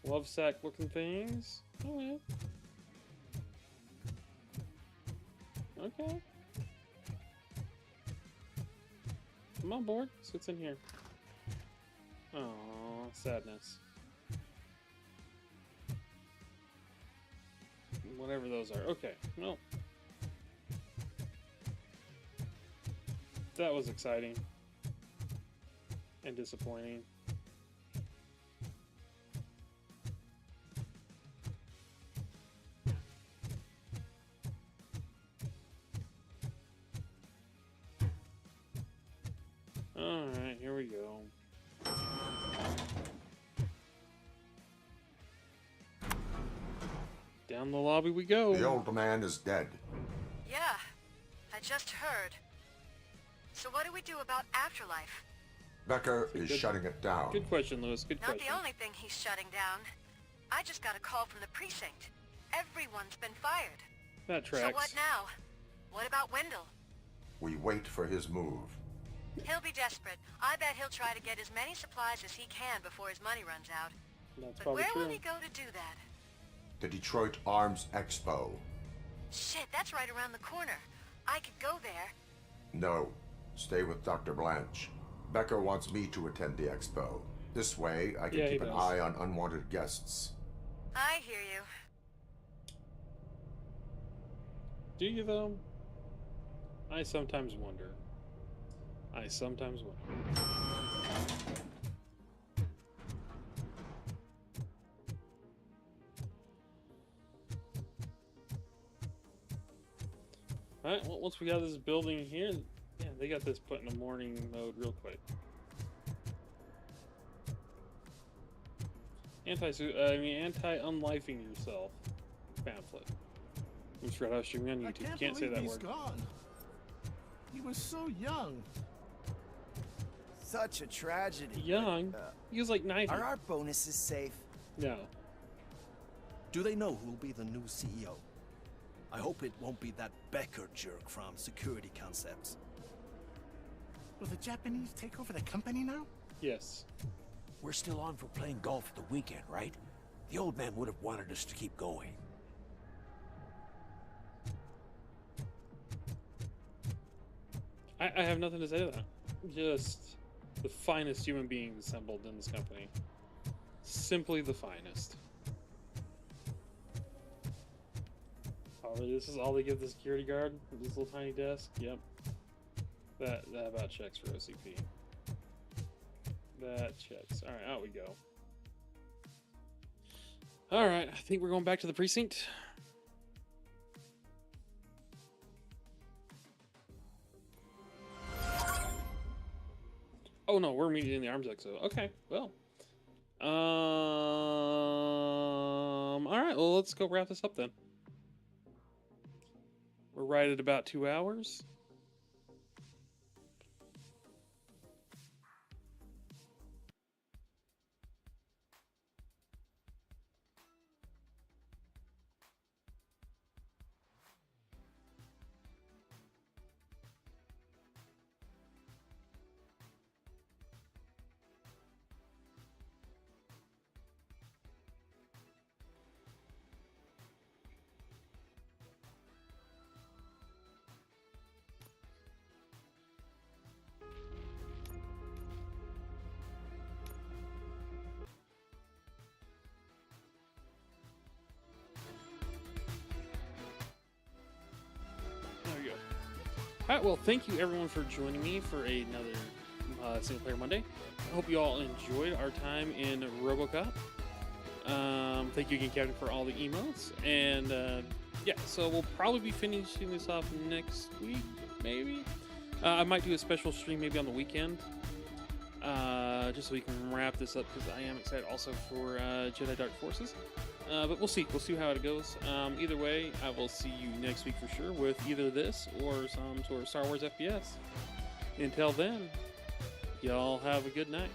Love sack looking things. Oh, yeah. Okay. I'm on board. So what's in here? Oh, sadness. Whatever those are. Okay, well. That was exciting. And disappointing. Alright, here we go. Down the lobby we go. The old man is dead. Yeah, I just heard. So what do we do about afterlife? Becker is shutting it down. Good question, Lewis. Good Not question. the only thing he's shutting down. I just got a call from the precinct. Everyone's been fired. That tracks. So what now? What about Wendell? We wait for his move. He'll be desperate. I bet he'll try to get as many supplies as he can before his money runs out. That's But probably where true. will he go to do that? The Detroit Arms Expo. Shit, that's right around the corner. I could go there. No. Stay with Dr. Blanche. Becker wants me to attend the expo. This way, I can Yeah, he keep an does. eye on unwanted guests. I hear you. Do you, though? I sometimes wonder. I sometimes wonder. Alright, well, once we got this building here, yeah, they got this put in a morning mode real quick. Anti-unlifing yourself pamphlet. I'm sure I was streaming on YouTube. I can't Can't say believe that he's word. gone. He was so young. Such a tragedy. Young? He was like 90. Are our bonuses safe? No. Do they know who will be the new CEO? I hope it won't be that Becker jerk from Security Concepts. Will the Japanese take over the company now? Yes. We're still on for playing golf at the weekend, right? The old man would have wanted us to keep going. I have nothing to say to that. Just the finest human beings assembled in this company. Simply the finest. Oh, this is all they give the security guard? This little tiny desk? Yep. That about checks for OCP. That checks. Alright, out we go. Alright, I think we're going back to the precinct. Oh no, we're meeting in the Arms Expo. Okay, well. Alright, well, let's go wrap this up then. We're right at about 2 hours. There we go. Alright, well, thank you everyone for joining me for another Single Player Monday. I hope you all enjoyed our time in Robocop. Thank you again, Captain, for all the emails. And yeah, so we'll probably be finishing this off next week, maybe. I might do a special stream maybe on the weekend, just so we can wrap this up, because I am excited also for Jedi Dark Forces. But we'll see. We'll see how it goes. Either way, I will see you next week for sure with either this or some sort of Star Wars FPS. Until then, y'all have a good night.